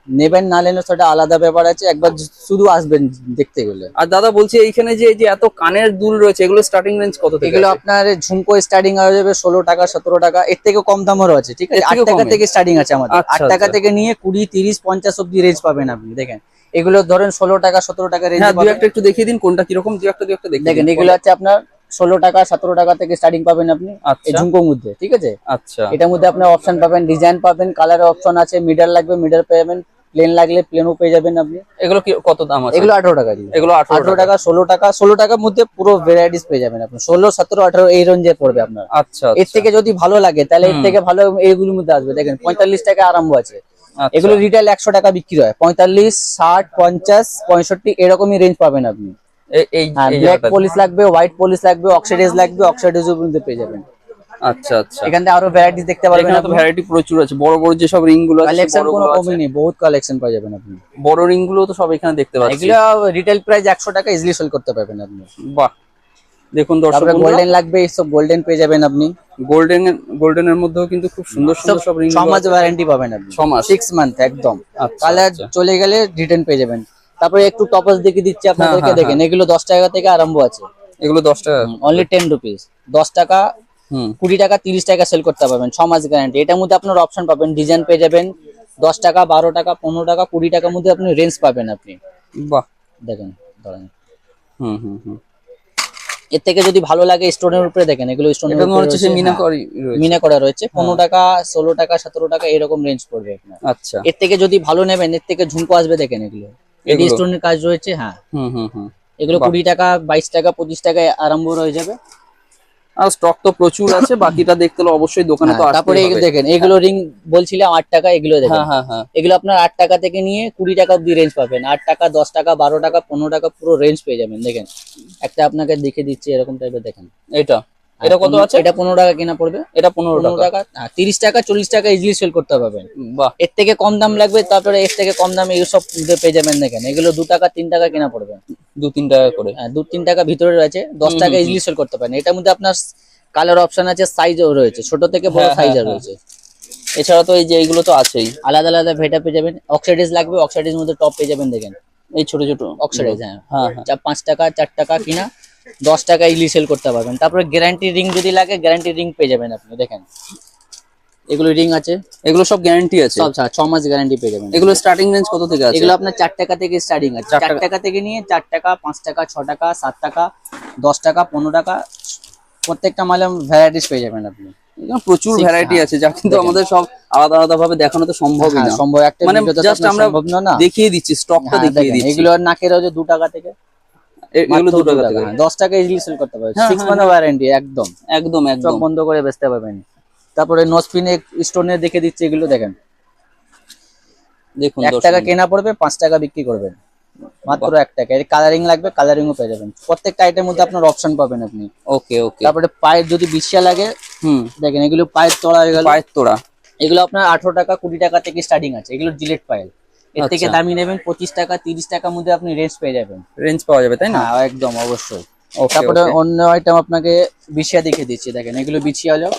নেবেন না নেবেন সেটা আলাদা ব্যাপার আছে, একবার শুধু আসবেন দেখতে গেলে। আর দাদা বলছি, এইখানে যে এত কানের দুল রয়েছে, এগুলো স্টার্টিং রেঞ্জ কত থেকে? এগুলো আপনার ঝুমকো স্টার্টিং হয়ে যাবে 16 টাকা 17 টাকা, এর থেকে কম দামেরও আছে, ঠিক আছে। 8 টাকা থেকে স্টার্টিং আছে আমাদের। 8 টাকা থেকে নিয়ে 20, 30, 50 অব্দি রেঞ্জ পাবেন আপনি। দেখেন এগুলো ধরেন 16 টাকা 17 টাকা রেঞ্জ পাবেন। দুই একটা একটু দেখিয়ে দিন কোনটা কিরকম, দুই একটা দেখেন। এগুলো হচ্ছে আপনার 16 টাকা 17 টাকা থেকে স্টার্টিং পাবেন আপনি এই ঝুমকোর মধ্যে, ঠিক আছে। আচ্ছা। এটার মধ্যে আপনার অপশন পাবেন, ডিজাইন পাবেন, কালারের অপশন আছে। মিডল লাগবে মিডল পেয়ে যাবেন, প্লেন লাগলে প্লেনও পেয়ে যাবেন আপনি। এগুলো কি কত দাম আছে? এগুলো 18 টাকা দিয়ে। এগুলো 18 টাকা 16 টাকা 16 টাকার মধ্যে পুরো ভ্যারাইটিস পেয়ে যাবেন আপনি। 16, 17, 18 এই রেঞ্জে পড়বে আপনার। আচ্ছা। এর থেকে যদি ভালো লাগে তাহলে এর থেকে ভালো এইগুলোর মধ্যে আসবে। দেখেন 45 টাকা আরম্ভ আছে। এগুলো রিটেল 100 টাকা বিক্রি হয়। 45, 60, 50, 65 এরকমই রেঞ্জ পাবেন আপনি। ব্ল্যাক পলিশ লাগবে, হোয়াইট পলিশ লাগবে, অক্সাইডাইজ লাগবে, অক্সাইডাইজের মধ্যে পেয়ে যাবেন। আচ্ছা আচ্ছা। এখান থেকে আরো ভ্যারাইটিস দেখতে পারবেন। এখানে তো ভ্যারাইটি প্রচুর আছে, বড় বড় যে সব রিং গুলো আছে, কালেকশন কোনো কমই নেই, বহুত কালেকশন পাওয়া যাবেন আপনি। বড় রিং গুলো তো সব এখানে দেখতে পাচ্ছি। এগুলো রিটেল প্রাইস 100 টাকা ইজিলি সেল করতে পারবেন আপনি। বাহ, দেখুন দর্শক বন্ধুরা, গোল্ডেন লাগবে, সব গোল্ডেন পেয়ে যাবেন আপনি। গোল্ডেনের মধ্যেও কিন্তু খুব সুন্দর সুন্দর সব রিং। 6 মাস ওয়ারেন্টি পাবেন আপনি। 6 মাস, 6 মান্থ একদম। কালার চলে গেলে রিটার্ন পেয়ে যাবেন। তারপরে একটু টপস দেখে দিচ্ছি আপনাদেরকে। দেখেন এগুলো 10 টাকা থেকে আরম্ভ আছে। এগুলো 10 টাকা, অনলি 10 রুপিস। 10 টাকা 20 টাকা 30 টাকা সেল করতে পারবেন, 6 মাস গ্যারান্টি। এটার মধ্যে আপনার অপশন পাবেন, ডিজাইন পেয়ে যাবেন। 10 টাকা 12 টাকা 15 টাকা 20 টাকার মধ্যে আপনি রেঞ্জ পাবেন আপনি। বাহ, দেখেন ধরেন হুম। এর থেকে যদি ভালো লাগে স্টোনের উপরে দেখেন, এগুলো স্টোনের উপরে রয়েছে, মিনা করা রয়েছে। 15 টাকা 16 টাকা 17 টাকা এরকম রেঞ্জ পড়বে আপনার। আচ্ছা। এর থেকে যদি ভালো নেবেন, এর থেকে ঝুমকো আসবে, দেখেন এগুলো এডি স্টোনের কাজ রয়েছে, হ্যাঁ। এগুলো 20 টাকা 22 টাকা 25 টাকায় আরম্ভ হয়ে যাবে। আর স্টক তো প্রচুর আছে, বাকিটা দেখতে হলে অবশ্যই দোকানে তো আসতে হবে। তারপরে দেখেন এগুলো রিং বলছিলাম 8 টাকা, এগুলো দেখেন। এগুলো আপনার 8 টাকা থেকে নিয়ে 20 টাকা অব্দি রেঞ্জ পাবেন। 8 টাকা 10 টাকা 12 টাকা 15 টাকা পুরো রেঞ্জ পেয়ে যাবেন। দেখেন একটা আপনাকে দেখে দিচ্ছি এরকম টাইপের। দেখেন এটা কত আছে? এটা 15 টাকা কেনা পড়বে। এটা 15 টাকা। 30 টাকা 40 টাকা ইজিলি সেল করতে পারবেন। বাহ, এর থেকে কম দাম লাগবে, তারপরে এর থেকে কম দামে এইসব পেয়ে যাবেন। দেখেন এগুলো 2 টাকা 3 টাকা কেনা পড়বে, 2-3 টাকা করে। 2-3 টাকা ভিতরে রয়েছে। 10 টাকা ইজিলি সেল করতে পারেন। এটার মধ্যে আপনার কালার অপশন আছে, সাইজও রয়েছে, ছোট থেকে বড় সাইজ রয়েছে। এছাড়া তো এই যে এইগুলো তো আছেই, আলাদা আলাদা ভেটা পেয়ে যাবেন। অক্সাইডাইজ লাগবে, অক্সাইডাইজ মধ্যে টপ পেয়ে যাবেন। দেখেন এই ছোট ছোট অক্সাইডাইজ, হ্যাঁ 5 টাকা 4 টাকা কিনা 10 টাকা ইলি সেল করতে পারবেন। তারপরে গ্যারান্টি রিং যদি লাগে গ্যারান্টি রিং পেয়ে যাবেন আপনি, দেখেন এগুলো রিং আছে, এগুলো সব গ্যারান্টি আছে? সব 6 মাস গ্যারান্টি পেয়ে যাবেন। এগুলো স্টার্টিং রেঞ্জ কত থেকে আছে? এগুলো আপনার 4 টাকা থেকে স্টার্টিং আছে, 4 টাকা থেকে নিয়ে 4 টাকা, 5 টাকা, 6 টাকা, 7 টাকা, 10 টাকা, 15 টাকা, প্রত্যেকটা মালে ভ্যারাইটিস পেয়ে যাবেন আপনি। এখানে প্রচুর Six, ভ্যারাইটি হ্যাঁ। আছে, যা কিন্তু দেখেন। আমাদের সব আলাদা আলাদা ভাবে দেখানো তো সম্ভবই হ্যাঁ, না। সম্ভব একটা মানে ভিডিওতে তো জাস্ট আপনার আমরা সম্ভব না। দেখিয়ে দিচ্ছি, স্টকটা হ্যাঁ, দেখিয়ে দেখেন, দিচ্ছি। এগুলো নাকের হচ্ছে 2 টাকা থেকে, এগুলো মাত্র 2 টাকা থেকে। হ্যাঁ, 10 টাকা ইজিলি সেল করতে পারবেন। হ্যাঁ, 6 হ্যাঁ, মান্থ ওয়ারেন্টি একদম, একদম চোখ একদম। বন্ধ করে বেচতে পারবেন। তারপরে নোজপিনে স্টোনে দেখে দিচ্ছে, এগুলো দেখেন দেখুন 1 দর্শক টাকা বন্ধু। কেনা পড়বে, 5 টাকা বিক্রি করবেন, মাত্র 1 টাকা। এর কালারিং লাগবে, কালারিংও পেয়ে যাবেন। প্রত্যেকটা আইটেমের মধ্যে আপনার অপশন পাবেন আপনি। ওকে ওকে। তারপরে পায়ের যদি বিছিয়া লাগে, দেখেন এগুলো পায়ের তোড়া হয়ে গেল। পায়ের তোড়া এগুলো আপনার 18 টাকা 20 টাকা থেকে স্টার্টিং আছে, এগুলো জিলেট পায়েল। এর থেকে আচ্ছা। দামি নেবেন 25 টাকা 30 টাকার মধ্যে আপনি রেঞ্জ পেয়ে যাবেন। রেঞ্জ পাওয়া যাবে তাই না? হ্যাঁ, একদম অবশ্যই। ওকে তারপরে ওকে। অন্য আইটেম আপনাকে বিছিয়া দেখে দিচ্ছি, দেখেন এগুলো বিছিয়া হলো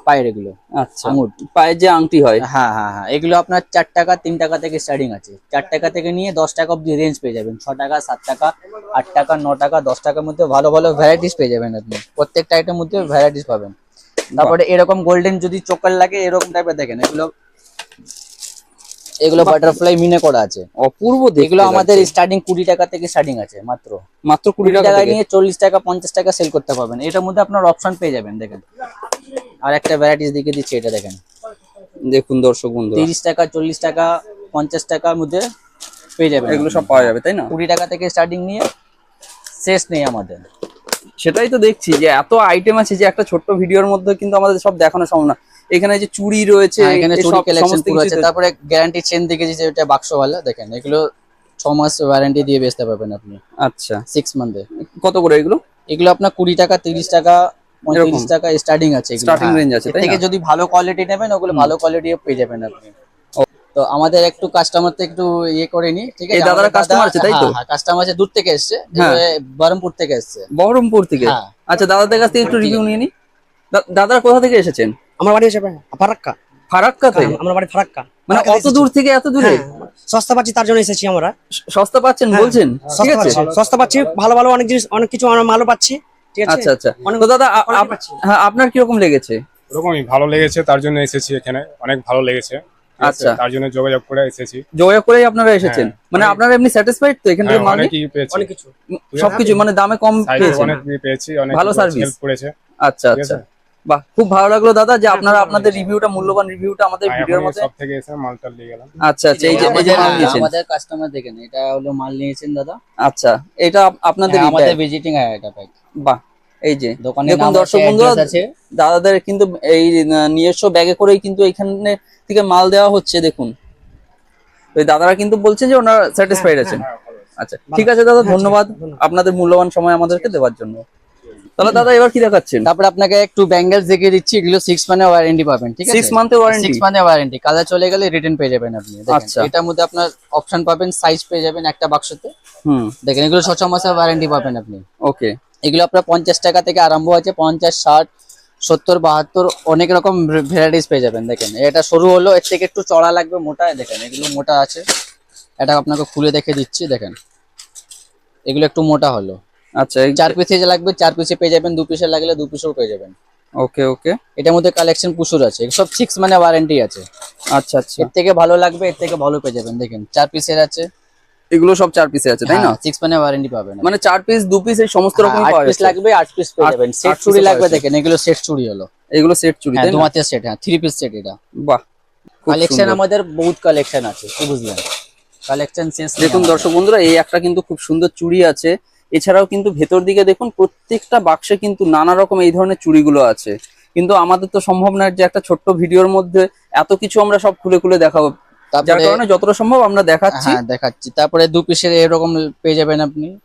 পায়ের, এগুলো আচ্ছা, আঙুর। পায়ের যে আংটি হয়। হ্যাঁ হ্যাঁ হ্যাঁ, এগুলো আপনার 4 টাকা 3 টাকা থেকে স্টার্টিং আছে। 4 টাকা থেকে নিয়ে 10 টাকা অব্দি রেঞ্জ পেয়ে যাবেন। 6 টাকা 7 টাকা 8 টাকা 9 টাকা 10 টাকার মধ্যে ভালো ভালো ভ্যারাইটিস পেয়ে যাবেন আপনি। প্রত্যেকটা আইটেমের মধ্যে ভ্যারাইটিস পাবেন। তারপরে এরকম গোল্ডেন যদি চোকার লাগে এরকম টাইপের, দেখেন এগুলো বাটারফ্লাই মিনে করা আছে, অপূর্ব দেখতে এগুলো আমাদের লাগছে। স্টার্টিং 20 টাকা থেকে স্টার্টিং আছে, মাত্র মাত্র 20 টাকা টাকায় থেকে। নিয়ে 40 টাকা 50 টাকা সেল করতে পারবেন। এটার মধ্যে আপনার অপশন পেয়ে যাবেন, দেখেন আর একটা ভ্যারাইটিস দেখে দিচ্ছি, এটা দেখেন দেখুন দর্শক বন্ধু, 30 টাকা 40 টাকা 50 টাকার মধ্যে পেয়ে যাবেন। এগুলো সব পাওয়া যাবে তাই না? 20 টাকা থেকে স্টার্টিং নিয়ে শেষ নেই আমাদের। সেটাই তো দেখছি যে এত আইটেম আছে যে একটা ছোট্ট ভিডিওর মধ্যে কিন্তু আমাদের সব দেখানো সম্ভব না। এখানে যে চুড়ি রয়েছে, হ্যাঁ, এখানে চুরি এসব কালেকশন সমস্ত পুরো কিছু আছে। তো- তারপরে গ্যারান্টি চেন দেখে দিচ্ছে, এটা বাক্সওয়ালা, দেখেন এগুলো 6 মাস ওয়ারেন্টি দিয়ে বেচতে পারবেন আপনি, আচ্ছা, 6 মান্থে। কত করে এগুলো? এগুলো আপনার 20 টাকা 30 টাকা 35 টাকা স্টার্টিং আছে, Starting range আছে, এর তাই থেকে না? যদি ভালো কোয়ালিটি নেবেন ওগুলো ভালো কোয়ালিটিও পেয়ে যাবেন আপনি। তো আমাদের একটু কাস্টমার তো একটু ইয়ে করে নি, ঠিক আছে? এই দাদারা আমাদের customer আছে, তাই তো? হ্যাঁ, কাস্টমার আছে, দূর থেকে এসেছে, হ্যাঁ। বহরমপুর থেকে এসেছে। বহরমপুর থেকে? হ্যাঁ। আচ্ছা, দাদাদের কাছ থেকে একটু রিভিউ নিয়ে নি। দাদারা কোথা থেকে এসেছেন? আমার বাড়ি হিসেবে ফারাক্কা। ফারাক্কাতে? আমার বাড়ি ফারাক্কা। মানে ফারাক্কাতে অত দূর থেকে এত দূরে? হ্যাঁ, সস্তা পাচ্ছি তার জন্য এসেছি আমরা। সস্তা পাচ্ছেন বলছেন? ঠিক সস্তা আছে। পাচ্ছি, সস্তা পাচ্ছি, ভালো ভালো অনেক জিনিস, অনেক কিছু আমরা মালও পাচ্ছি, ঠিক আছে? আচ্ছা আচ্ছা। অনেক- তো দাদা অনেক পাচ্ছি। হ্যাঁ, আপনার কিরকম লেগেছে? ওরকমই ভালো লেগেছে, তার জন্য এসেছি এখানে, অনেক ভালো লেগেছে, ঠিক আছে? আচ্ছা। তার জন্য যোগাযোগ করে এসেছি। যোগাযোগ করেই আপনারা এসেছেন? হ্যাঁ। মানে আপনারা এমনি স্যাটিসফাইড তো এখান থেকে হ্যাঁ, মাল নিয়ে? অনেকই পেয়েছি, অনেক কিছু। সবকিছু মানে দামে কম সাইজ পেয়েছেন? অনেক পেয়েছি, অনেক ভালো service। হেল্প করেছে। আচ্ছা ঠিক আচ্ছা, আছে? বাহ, খুব ভালো লাগলো দাদা যে আপনারা আপনাদের রিভিউটা, মূল্যবান রিভিউটা আমাদের ভিডিওর মধ্যে। সব থেকে এসে মালটা নিয়ে গেলাম। আচ্ছা আচ্ছা, এই যে মাল নিয়েছেন। আমাদের কাস্টমার দেখেন, এটা হলো মাল নিয়েছেন দাদা, আচ্ছা, এটা আপনাদের হ্যাঁ, আমাদের ভিজিটিং এটা প্যাক। বাহ, এই যে দোকানের দেখুন নাম দর্শক আছে, বন্ধুরা, অ্যাড্রেস আছে। দাদাদের কিন্তু এই নিজস্ব ব্যাগে করেই কিন্তু এখানে থেকে মাল দেওয়া হচ্ছে। দেখুন, তো এই দাদারা কিন্তু বলছেন যে ওনারা স্যাটিসফাইড আছেন। আচ্ছা, ঠিক আছে দাদা, ধন্যবাদ আপনাদের মূল্যবান সময় আমাদেরকে দেওয়ার জন্য। তাহলে দাদা এবার কি দেখাচ্ছেন? তারপরে আপনাকে একটু ব্যাঙ্গেলস দেখিয়ে দিচ্ছি, এগুলো 6 মান্থে ওয়ারেন্টি পাবেন, ঠিক আছে? 6 month এর warranty? 6 মান্থে ওয়ারেন্টি, কালার চলে গেলে রিটার্ন পেয়ে যাবেন আপনি। দেখেন, আচ্ছা। এটার মধ্যে আপনার অপশন পাবেন, সাইজ পেয়ে যাবেন একটা বাক্সতে। হুম, দেখেন এগুলো 6 মাসের ওয়ারেন্টি পাবেন আপনি। ওকে। এগুলো আপনার 50 টাকা থেকে আরম্ভ আছে, 50 60 70 72 অনেক রকম ভ্যারাইটিস পেয়ে যাবেন। দেখেন এটা সরু হলো, এর থেকে একটু চড়া লাগবে, মোটা, দেখেন এগুলো মোটা আছে। এটা আপনাকে খুলে দেখে দিচ্ছি, দেখেন এগুলো একটু মোটা হলো। আচ্ছা, 4 পিসে লাগবে 4 পিসে পেয়ে যাবেন, 2 পিসে লাগলে 2 পিসেও পেয়ে যাবেন। ওকে ওকে। এটার মধ্যে কালেকশন প্রচুর আছে, সব 6 মানে ওয়ারেন্টি আছে। আচ্ছা আচ্ছা, এর থেকে ভালো লাগবে, এর থেকে ভালো পেয়ে যাবেন। দেখেন 4 পিসের আছে, এগুলো সব 4 পিসে আছে তাই না? 6 মানে ওয়ারেন্টি পাবেন। মানে 4 পিস 2 পিস এই সমস্ত রকমই 8 পাওয়া পিস যাচ্ছে? লাগবে 8 পিস পেয়ে আট- যাবেন। সেট 8 চুড়ি piece লাগবে, পাওয়া দেখেন এগুলো সেট চুড়ি হলো। এগুলো সেট চুড়ি হ্যাঁ, তাই না? দুমাতের সেট, হ্যাঁ 3 পিস সেট এটা। বাহ, খুব কালেকশন সুন্দর। আমাদের বহুত কালেকশন আছে, কি বুঝলেন? কালেকশন শেষ নেই দেখুন আমাদের। দর্শক বন্ধুরা, এই একটা কিন্তু খুব সুন্দর চুড়ি আছে। এছাড়াও কিন্তু ভেতর দিকে দেখুন, প্রত্যেকটা বাক্সে কিন্তু নানা রকম এই ধরনের চুড়িগুলো আছে। কিন্তু আমাদের তো সম্ভব না যে একটা ছোট্ট ভিডিওর মধ্যে এত কিছু আমরা সব খুলে খুলে দেখাবো, যার তারপরে কারণে যতটা সম্ভব আমরা দেখাচ্ছি। হ্যাঁ দেখাচ্ছি। তারপরে 2 পিসের এরকম পেয়ে যাবেন আপনি,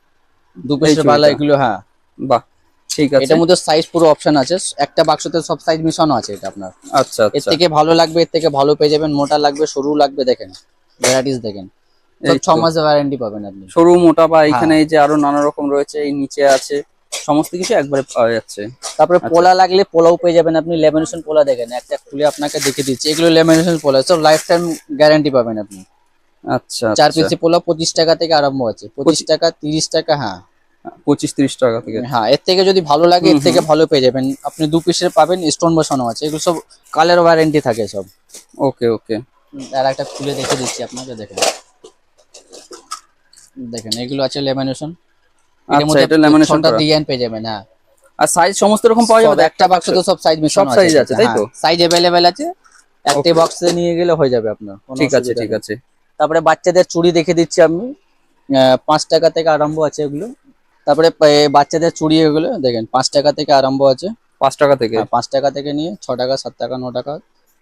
2 পিসের চুড়িটা। ভালো এগুলো। হ্যাঁ, বাহ, ঠিক আছে। এটার মধ্যে সাইজ পুরো অপশন আছে, একটা বাক্সতে সব সাইজ মিশানো আছে এটা আপনার। আচ্ছা এর আচ্ছা, থেকে ভালো লাগবে, এর থেকে ভালো পেয়ে যাবেন, মোটা লাগবে সরু লাগবে, দেখেন ভ্যারাইটিস দেখেন। সব এই তো। 6 মাসের ওয়ারেন্টি পাবেন আপনি। সরু মোটা বা হ্যাঁ। এখানে এই যে আরো নানা রকম রয়েছে, এই নিচে আছে, সমস্ত কিছু একবারে পাওয়া যাচ্ছে। তারপরে আচ্ছা। পোলা লাগলে পোলাও পেয়ে যাবেন আপনি। লেমিনেশন পোলা দেখেন, একটা খুলে আপনাকে দেখে দিচ্ছি, এগুলো লেমিনেশন পোলা, সব লাইফ টাইম গ্যারান্টি পাবেন আপনি। আচ্ছা 4 আচ্ছা, পিসের পোলা 25 টাকা থেকে আরম্ভ আছে, 25 টাকা 30 টাকা। হ্যাঁ, 25-30 টাকা থেকে। হ্যাঁ, এর থেকে যদি ভালো লাগে এর থেকে ভালো পেয়ে যাবেন আপনি। 2 পিসের পাবেন, স্টোন বসানো আছে, এগুলো সব কালার ওয়ারেন্টি থাকে সব। ওকে ওকে। আর একটা খুলে দেখে দিচ্ছি আপনাকে, দেখেন দেখেন এগুলো আছে লেমিনেশন। এর আচ্ছা, মধ্যে এটা ল্যামিনেশন 6টা করা। ডিজাইন পেয়ে যাবেন। হ্যাঁ, আর সাইজ সমস্ত রকম পাওয়া যাবে সব তো? একটা বাক্স তো সব সাইজ মেশানো সব size আছে, তাই তো? সাইজ अवेलेबल আছে, একটা Okay. বক্সে নিয়ে গেলে হয়ে যাবে আপনার, কোনো ঠিক আছে অসুবিধা ঠিক নেই। আছে। তারপরে বাচ্চাদের চুড়ি দেখে দিচ্ছি আমি, 5 টাকা থেকে আরম্ভ আছে এগুলো। তারপরে বাচ্চাদের চুড়ি এগুলো দেখেন 5 টাকা থেকে আরম্ভ আছে। 5 টাকা থেকে। হ্যাঁ, 5 টাকা থেকে নিয়ে 6 টাকা, 7 টাকা, 9 টাকা,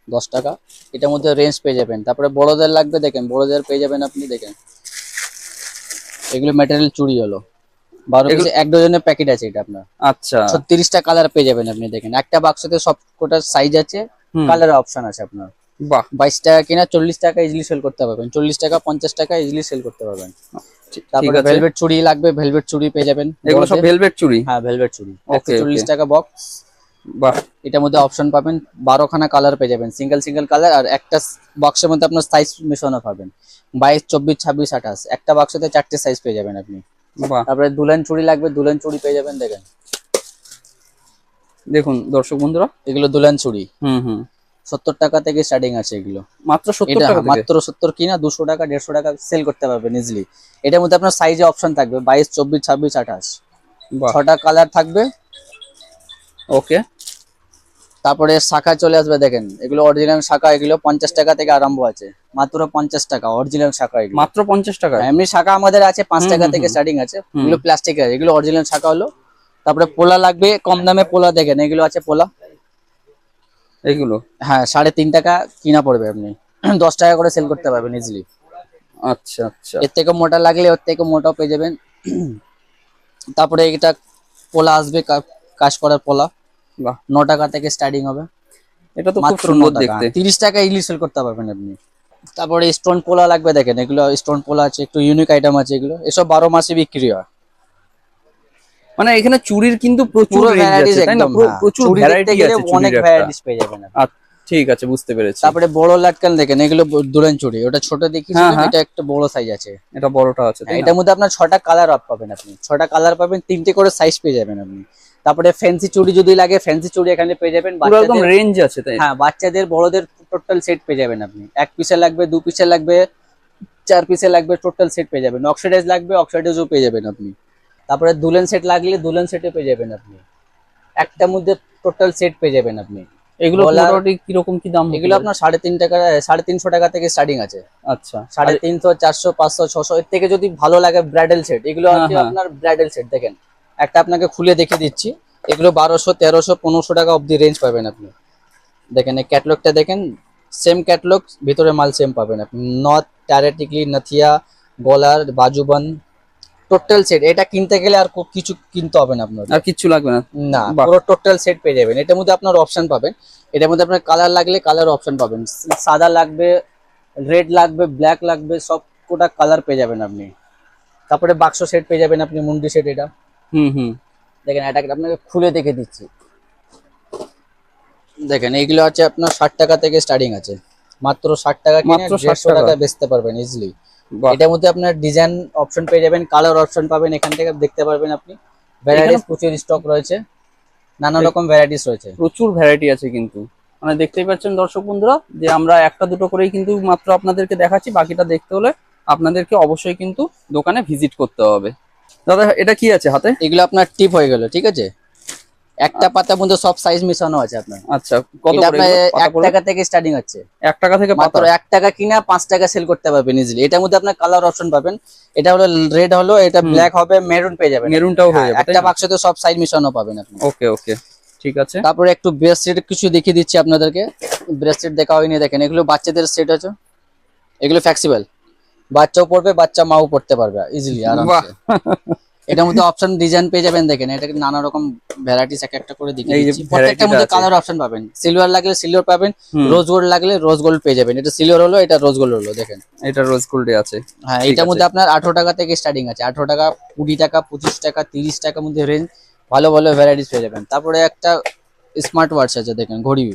10 টাকা, এটার মধ্যে রেঞ্জ পেয়ে যাবেন। তারপরে বড়দের লাগবে, দেখেন বড়দের পেয়ে যাবেন আপনি, দেখেন এগুলো ম্যাটেরিয়াল চুড়ি হলো 12 পিস, 1 ডজনের প্যাকেট আছে এটা আপনার। আচ্ছা। 36টা কালার পেয়ে যাবেন আপনি, দেখেন একটা বাক্সতে সব কোটার সাইজ আছে, হুম। কালার অপশন আছে আপনার। বাহ, 22 টাকা কিনা 40 টাকা ইজিলি সেল করতে পারবেন, 40 টাকা 50 টাকা ইজিলি সেল করতে পারবেন। ঠিক তারপরে আছে। ভেলভেট চুড়ি লাগবে, ভেলভেট চুড়ি পেয়ে যাবেন এগুলো সব বড়দের। ভেলভেট চুড়ি? হ্যাঁ, ভেলভেট চুড়ি, Okay, 140 okay. টাকা বক্স। বাহ, এটার মধ্যে অপশন পাবেন 12খানা কালার পেয়ে যাবেন, সিঙ্গেল সিঙ্গেল কালার। আর একটা বক্সের মধ্যে আপনার সাইজ মেশানো পাবেন, 22, 24, 26, 28, একটা বক্সতে 4টে সাইজ পেয়ে যাবেন আপনি। বাহ। তারপরে দুলহান চুড়ি লাগবে, দুলহান চুড়ি পেয়ে যাবেন, দেখেন দেখুন দর্শক বন্ধুরা, এগুলো দুলহান চুড়ি। হুম। 70 টাকা থেকে স্টার্টিং আছে এগুলো। মাত্র 70 এটা টাকা থেকে? মাত্র 70 কিনা 200 টাকা 150 টাকা সেল করতে পারবেন ইজিলি। এটার মধ্যে আপনার সাইজে অপশন থাকবে 22, 24, 26, 28, বাহ, 6টা কালার থাকবে। ওকে। তারপরে শাখা চলে আসবে, দেখেন এগুলো অরিজিনাল শাখা, এগুলো 50 টাকা থেকে আরম্ভ আছে, মাত্র 50 টাকা অরিজিনাল শাখা এগুলো। মাত্র 50 টাকা? এমনি শাখা আমাদের আছে 5 টাকা থেকে হুম। স্টার্টিং আছে, এগুলো প্লাস্টিকের, এগুলো অরিজিনাল শাখা হলো। তারপরে পোলা লাগবে, কম দামে পোলা দেখেন এগুলো আছে পোলা। এগুলো? হ্যাঁ, 3.5 টাকা কিনা পড়বে, আপনি 10 টাকা করে সেল করতে পারবেন ইজিলি। আচ্ছা আচ্ছা। এর থেকে মোটা লাগলে ওর থেকে মোটাও পেয়ে যাবেন। তারপরে এটা পোলা আসবে, কাজ করার পোলা, বাহ, 9 টাকা থেকে স্টার্টিং হবে, এটা তো খুব মাত্র 9 সুন্দর টাকা, দেখতে। 30 টাকা ইজিলি সেল করতে পারবেন আপনি। তারপরে স্টোন পোলা লাগবে, দেখেন এগুলো স্টোন পোলা আছে, একটু ইউনিক আইটেম আছে এগুলো, এসব 12 মাসে বিক্রি হয়। মানে এখানে চুড়ির কিন্তু প্রচুর পুরো রেঞ্জ ভ্যারাইটিস আছে, তাই না? একদম, প্রচুর চুড়ি দেখতে ভ্যারাইটি গেলে আছে অনেক চুড়ির একটা। ভ্যারাইটিস পেয়ে যাবেন আপনি। আচ্ছা, ঠিক আছে, বুঝতে পেরেছি। তারপরে বড় লাটকান দেখেন, এগুলো দুলহান চুড়ি, ওটা ছোট দেখিয়েছিলাম, হ্যাঁ। এটা একটা বড় সাইজ আছে। এটা বড়টা আছে, তাই না? এটার মধ্যে আপনার 6টা কালার পাবেন আপনি, 6টা কালার পাবেন, 3টে করে সাইজ পেয়ে যাবেন আপনি। তারপরে ফ্যান্সি চুড়ি যদি লাগে, ফ্যান্সি চুড়ি এখানে পেয়ে যাবেন পুরো একদম বাচ্চাদের। রেঞ্জ আছে, তাই? হ্যাঁ, বাচ্চাদের বড়দের টোটাল সেট পেয়ে যাবেন আপনি, 1 পিসের লাগবে, 2 পিসের লাগবে, 4 পিসের লাগবে, টোটাল সেট পেয়ে যাবেন। অক্সিডাইজ লাগবে, অক্সিডাইজও পেয়ে যাবেন আপনি। তারপরে দুলহান সেট লাগলে দুলহান সেটে পেয়ে যাবেন আপনি, একটার মধ্যে টোটাল সেট পেয়ে যাবেন আপনি। এগুলো গলার- মোটামুটি কিরকম কি দাম? এগুলো আপনার 3.5 টাকা, 350 টাকা থেকে স্টার্টিং আছে। আচ্ছা। 350, 400, 500, 600, এর থেকে যদি ভালো লাগে ব্রাইডাল সেট, এগুলো হ্যাঁ, হচ্ছে হ্যাঁ। আপনার ব্রাইডাল সেট। দেখেন একটা আপনাকে খুলে দেখে দিচ্ছি, এগুলো 1200, 1300, 1500 টাকা অবধি রেঞ্জ পাবেন আপনি। দেখেন এই ক্যাটালগটা দেখেন, সেম ক্যাটালগ, ভিতরে মাল সেম পাবেন আপনি। নথ, টারে টিকলি, নথিয়া, গলার, বাজুবন, টোটাল সেট। এটা কিনতে গেলে আর কিছু কিনতে হবে না আপনার, আর কিচ্ছু লাগবে না? না, বাহ। পুরো টোটাল সেট পেয়ে যাবেন। এটার মধ্যে আপনার অপশন পাবেন, এটার মধ্যে আপনার কালার লাগলে কালার অপশন পাবেন, সাদা লাগবে, রেড লাগবে, ব্ল্যাক লাগবে, সব কোটা কালার পেয়ে যাবেন আপনি। তারপরে বাক্স সেট পেয়ে যাবেন আপনি, মুন্ডি সেট। এটা হুম। দেখেন, এটা আপনাকে খুলে দেখে দিচ্ছি, দেখেন এইগুলো আছে আপনার 60 টাকা থেকে স্টার্টিং আছে, মাত্র 60 টাকা কিনে মাত্র 60 150 টাকা বেচতে পারবেন ইজিলি। বাহ। এটার মধ্যে আপনার ডিজাইন অপশন পেয়ে যাবেন, কালার অপশন পাবেন, এখান থেকে দেখতে পারবেন আপনি। ভ্যারাইটিস প্রচুর স্টক রয়েছে, নানা রকম ভ্যারাইটিস রয়েছে। প্রচুর ভ্যারাইটি আছে কিন্তু, মানে দেখতেই পাচ্ছেন দর্শক বন্ধুরা যে আমরা একটা দুটো করেই কিন্তু মাত্র আপনাদেরকে দেখাচ্ছি, বাকিটা দেখতে হলে আপনাদেরকে অবশ্যই কিন্তু দোকানে ভিজিট করতে হবে। দাদা, এটা কি আছে হাতে? এগুলো আপনার টিপ হয়ে গেল, ঠিক আছে, একটা পাতার মধ্যে সব সাইজ মিশানো আছে আপনার। আচ্ছা, কত এটা করে আপনার এগুলো? পাতা 1 পড়বে? টাকা থেকে স্টার্টিং হচ্ছে, 1 টাকা থেকে মাত্র পাতা? 1 টাকা কিনা 5 টাকা সেল করতে পারবেন ইজিলি। এটার মধ্যে আপনার কালার অপশন পাবেন, এটা হলো রেড, হলো এটা ব্ল্যাক হবে, মেরুন পেয়ে যাবেন। মেরুনটাও হয়ে যাবে, একটা বাক্সতে সব সাইজ মিশানো পাবেন আপনি। ওকে, ঠিক আছে। তারপরে একটু ব্রেসলেট কিছু দেখিয়ে দিচ্ছি আপনাদেরকে, ব্রেসলেট দেখা হয়নি, দেখেন এগুলো বাচ্চাদের সেট আছে, এগুলো ফ্লেক্সিবল, বাচ্চাও পড়বে, বাচ্চা মাও পড়তে পারবে ইজিলি বাহ। আরামসে। এটার মধ্যে অপশন ডিজাইন পেয়ে যাবেন, দেখেন এটা নানা রকম ভ্যারাইটিস এক একটা করে দেখিয়ে এই যে দিচ্ছি। প্রত্যেকটার variety মধ্যে টা আছে। কালার অপশন পাবেন, সিলভার লাগলে সিলভার পাবেন, হুম। রোজ গোল্ড লাগলে রোজ গোল্ড পেয়ে যাবেন। এটা সিলভার হলো, এটা রোজ গোল্ড হলো, দেখেন। এটা রোজ গোল্ডে আছে। হ্যাঁ, ঠিক এটার আছে। মধ্যে আপনার 18 টাকা থেকে স্টার্টিং আছে, 18 টাকা, 20 টাকা, 25 টাকা, 30 টাকার মধ্যে রেঞ্জ, ভালো ভালো ভ্যারাইটিস পেয়ে যাবেন। তারপরে একটা স্মার্ট ওয়াচ আছে, দেখেন ঘড়ি,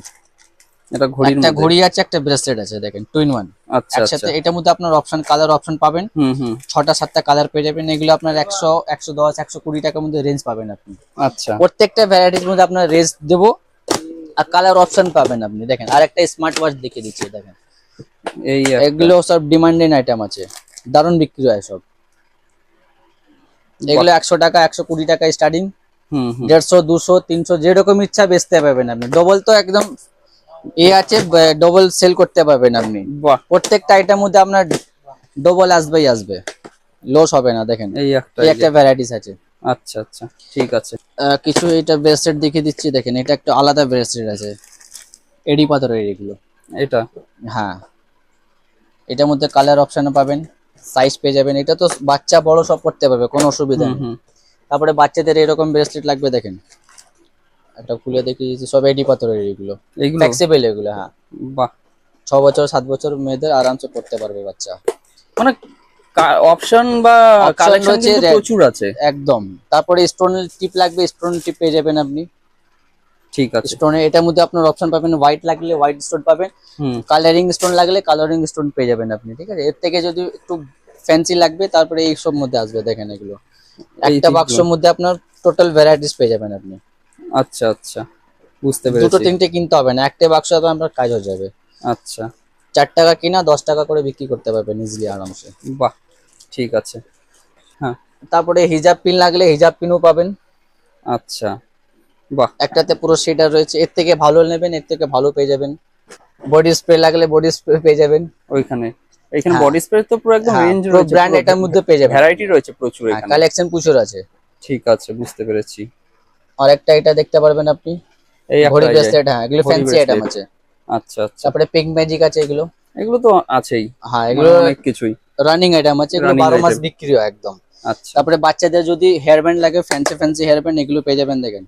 এটা ঘড়ির একটা মধ্যে। ঘড়ি আছে, একটা ব্রেসলেট আছে, দেখেন টুইন ওয়ান আচ্ছা আচ্ছা। একসাথে। এটার মধ্যে আপনার অপশন কালার অপশন পাবেন, হুম হুম। 6টা 7টা কালার পেয়ে যাবেন। এগুলো আপনার 100 110 120 টাকার মধ্যে রেঞ্জ পাবেন আপনি। আচ্ছা প্রত্যেকটা ভ্যারাইটির মধ্যে আপনার রেঞ্জ দেবো আর কালার অপশন পাবেন আপনি। দেখেন আর একটা স্মার্ট ওয়াচ দেখিয়ে দিচ্ছি, দেখেন এই এগুলো সব ডিমান্ডিং আইটেম আছে, দারুণ বিক্রি হয় সব। এগুলো 100 টাকা 120 টাকা স্টার্টিং, হুম হুম। 150 200 300 যেরকম ইচ্ছা বেচতে পারবেন আপনি। ডবল তো একদম আছে, ডবল সেল করতে পারবেন আপনি। বাহ, প্রত্যেকটা আইটেম মধ্যে আপনার ডবল আসবেই আসবে, লস হবে না। দেখেন এই একটা এই একটা ভ্যারাইটিস আছে। আচ্ছা আচ্ছা ঠিক আছে। কিছু এটা ব্রেসলেট দেখিয়ে দিচ্ছি, দেখেন এটা একটা আলাদা ব্রেসলেট আছে, এডি পাথরের এগুলো। এটা হ্যাঁ, এটার মধ্যে কালার অপশন পাবেন, সাইজ পেয়ে যাবেন। এটা তো বাচ্চা বড় সব করতে পারবে, কোনো অসুবিধা হুম নেই। হুম। তারপরে বাচ্চাদের এরকম ব্রেসলেট লাগবে, দেখেন একটা খুলে দেখি, সব এডি পাথরের এগুলো, এইগুলো ফ্লেক্সিবল এগুলো। হ্যাঁ, বাহ, 6 বছর 7 বছর মেয়েদের আরামসে পড়তে পারবে বাচ্চা। মানে অপশন বা Option কালেকশন রয়েছে কিন্তু প্রচুর আছে। একদম। তারপরে স্টোন টিপ লাগবে, স্টোন টিপ পেয়ে যাবেন আপনি। ঠিক আছে। স্টোনে এটার মধ্যে আপনার অপশন পাবেন, হোয়াইট লাগলে হোয়াইট স্টোন পাবেন, হুম। কালারিং স্টোন লাগলে কালারিং স্টোন পেয়ে যাবেন আপনি। ঠিক আছে, এর থেকে যদি একটু ফ্যান্সি লাগবে তারপরে এই সব মধ্যে আসবে, দেখেন এগুলো এই একটা টিপগুলো। বাক্সের মধ্যে আপনার টোটাল ভ্যারাইটিস পেয়ে যাবেন আপনি। আচ্ছা আচ্ছা বুঝতে দুটো পেরেছি। তিনটে কিনতে হবে না, একটা বাক্স আপনার কাজ হয়ে যাবে। আচ্ছা 4 টাকা কিনা 10 টাকা করে বিক্রি করতে পারবেন ইজিলি আরামসে। বাহ, ঠিক আছে। হ্যাঁ তারপরে হিজাব পিন লাগলে হিজাব পিনও পাবেন। আচ্ছা বাহ, একটাতে পুরো সেটার রয়েছে, এর থেকে ভালো নেবেন এর থেকে ভালো পেয়ে যাবেন। বডি স্প্রে লাগলে বডি স্প্রে পেয়ে যাবেন। ওইখানে এইখানে হ্যাঁ। বডি স্প্রে তো পুরো একদম হ্যাঁ, রেঞ্জ পুরো রয়েছে, ব্র্যান্ড এটার মধ্যে পেয়ে যাবেন। ভ্যারাইটি রয়েছে প্রচুর এখানে। কালেকশন প্রচুর আছে। ঠিক আছে বুঝতে পেরেছি। আর একটা এটা দেখতে পারবেন আপনি, এই একটা ঘড়ি এই যে, ব্রেসলেট। হ্যাঁ, এগুলো ঘড়ি ফ্যান্সি আইটেম bracelet। আছে। আচ্ছা আচ্ছা, তারপরে পিঙ্ক ম্যাজিক আছে এগুলো। এগুলো তো আছেই। হ্যাঁ, মানে এগুলো অনেক কিছুই। রানিং আইটেম আছে, এগুলো Running 12 মাস item। বিক্রি হয় একদম। আচ্ছা তারপরে বাচ্চাদের যদি হেয়ার ব্যান্ড লাগে, ফ্যান্সি ফ্যান্সি হেয়ার ব্যান্ড এগুলো পেয়ে যাবেন, দেখেন।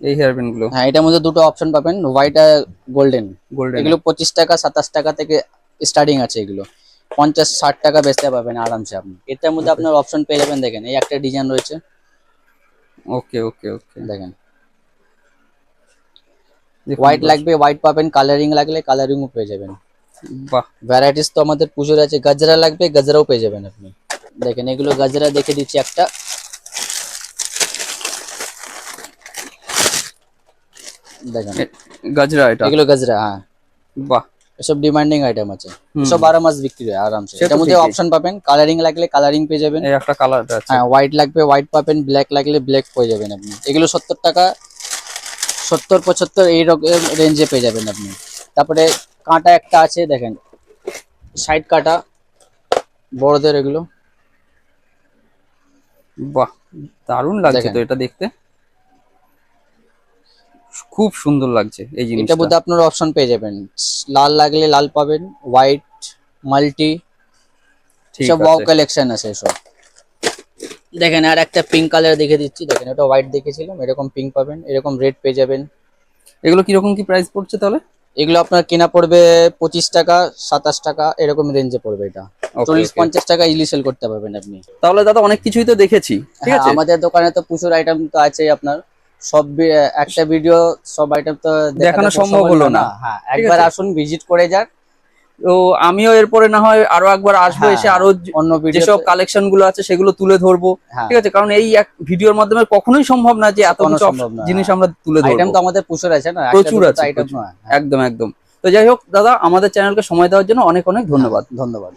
এই হেয়ার ব্যান্ড গুলো হ্যাঁ, এটার মধ্যে দুটো অপশন পাবেন, হোয়াইট আর গোল্ডেন। গোল্ডেন। এগুলো 25 টাকা 27 টাকা থেকে স্টার্টিং আছে। এগুলো 50 60 টাকা বেচতে পারবেন আরামসে আপনি। এটার মধ্যে আপনার অপশন পেয়ে যাবেন, দেখেন এই একটা ডিজাইন রয়েছে, ওকে ওকে ওকে। দেখেন। হোয়াইট লাগবে হোয়াইট পাবেন, কালারিং লাগলে কালারিংও পেয়ে যাবেন। বাহ, ভ্যারাইটিস তো আমাদের পুজোর আছে। গজরা লাগবে গজরাও পেয়ে যাবেন আপনি। দেখেন এগুলো গজরা দেখে দিচ্ছি একটা, দেখেন গাজরা এটা। এগুলো গজরা। হ্যাঁ, বাহ, এসব ডিমান্ডিং আইটেম আছে, হুম। সব 12 মাস বিক্রি হয় আরামসে। সে তো এটার মধ্যে ঠিকই। অপশন পাবেন, কালারিং লাগলে কালারিং পেয়ে যাবেন। এই একটা কালার আছে। হ্যাঁ, হোয়াইট লাগবে হোয়াইট পাবেন, ব্ল্যাক লাগলে ব্ল্যাক পেয়ে যাবেন আপনি। এগুলো 70 টাকা 70 75 এই রকম রেঞ্জে পেয়ে যাবেন আপনি। তারপরে কাঁটা একটা আছে, দেখেন সাইড কাঁটা বড়দের এগুলো। বাহ, দারুণ লাগছে দেখেন। তো এটা দেখতে, খুব সুন্দর লাগছে এই এটার জিনিসটা। মধ্যে আপনারা অপশন পেয়ে যাবেন, লাল লাগলে লাল পাবেন, হোয়াইট মাল্টি ঠিক সব ওয়াও আছে। কালেকশন আছে সব। দেখেন আর একটা পিঙ্ক কালার দেখে দিচ্ছি, দেখেন এটা হোয়াইট দেখেছিলাম, এরকম পিঙ্ক পাবেন, এরকম রেড পেয়ে যাবেন। এগুলো কিরকম কি প্রাইস পড়ছে তাহলে? এগুলো আপনার কেনা পড়বে 25 টাকা 27 টাকা এরকম রেঞ্জে পড়বে। এটা Okay, 40 50 টাকা ইজিলি সেল করতে পারবেন আপনি। তাহলে দাদা অনেক কিছুই তো দেখেছি, ঠিক হ্যাঁ, আছে। আমাদের দোকানে তো প্রচুর আইটেম তো আছেই আপনার। সব একটা ভিডিও সব আইটেম তো দেখানো দেখাতে সম্ভব হলো না। হ্যাঁ, ঠিক একবার আছে। আসুন ভিজিট করে যান। তো আমিও এরপরে না হয় আরো একবার আসবো, হ্যাঁ, এসে আরো অন্য ভিডিও যেসব কালেকশন গুলো আছে সেগুলো তুলে ধরবো। হ্যাঁ, ঠিক আছে, কারণ এই এক ভিডিওর মাধ্যমে কখনোই সম্ভব না যে এত কখনো কিছু সম্ভব না। জিনিস আমরা তুলে আইটেম ধরবো। তো আমাদের প্রচুর আছে না, প্রচুর আছে, আইটেম প্রচুর। একদম একদম। তো যাই হোক দাদা, আমাদের চ্যানেলকে সময় দেওয়ার জন্য অনেক অনেক ধন্যবাদ। ধন্যবাদ।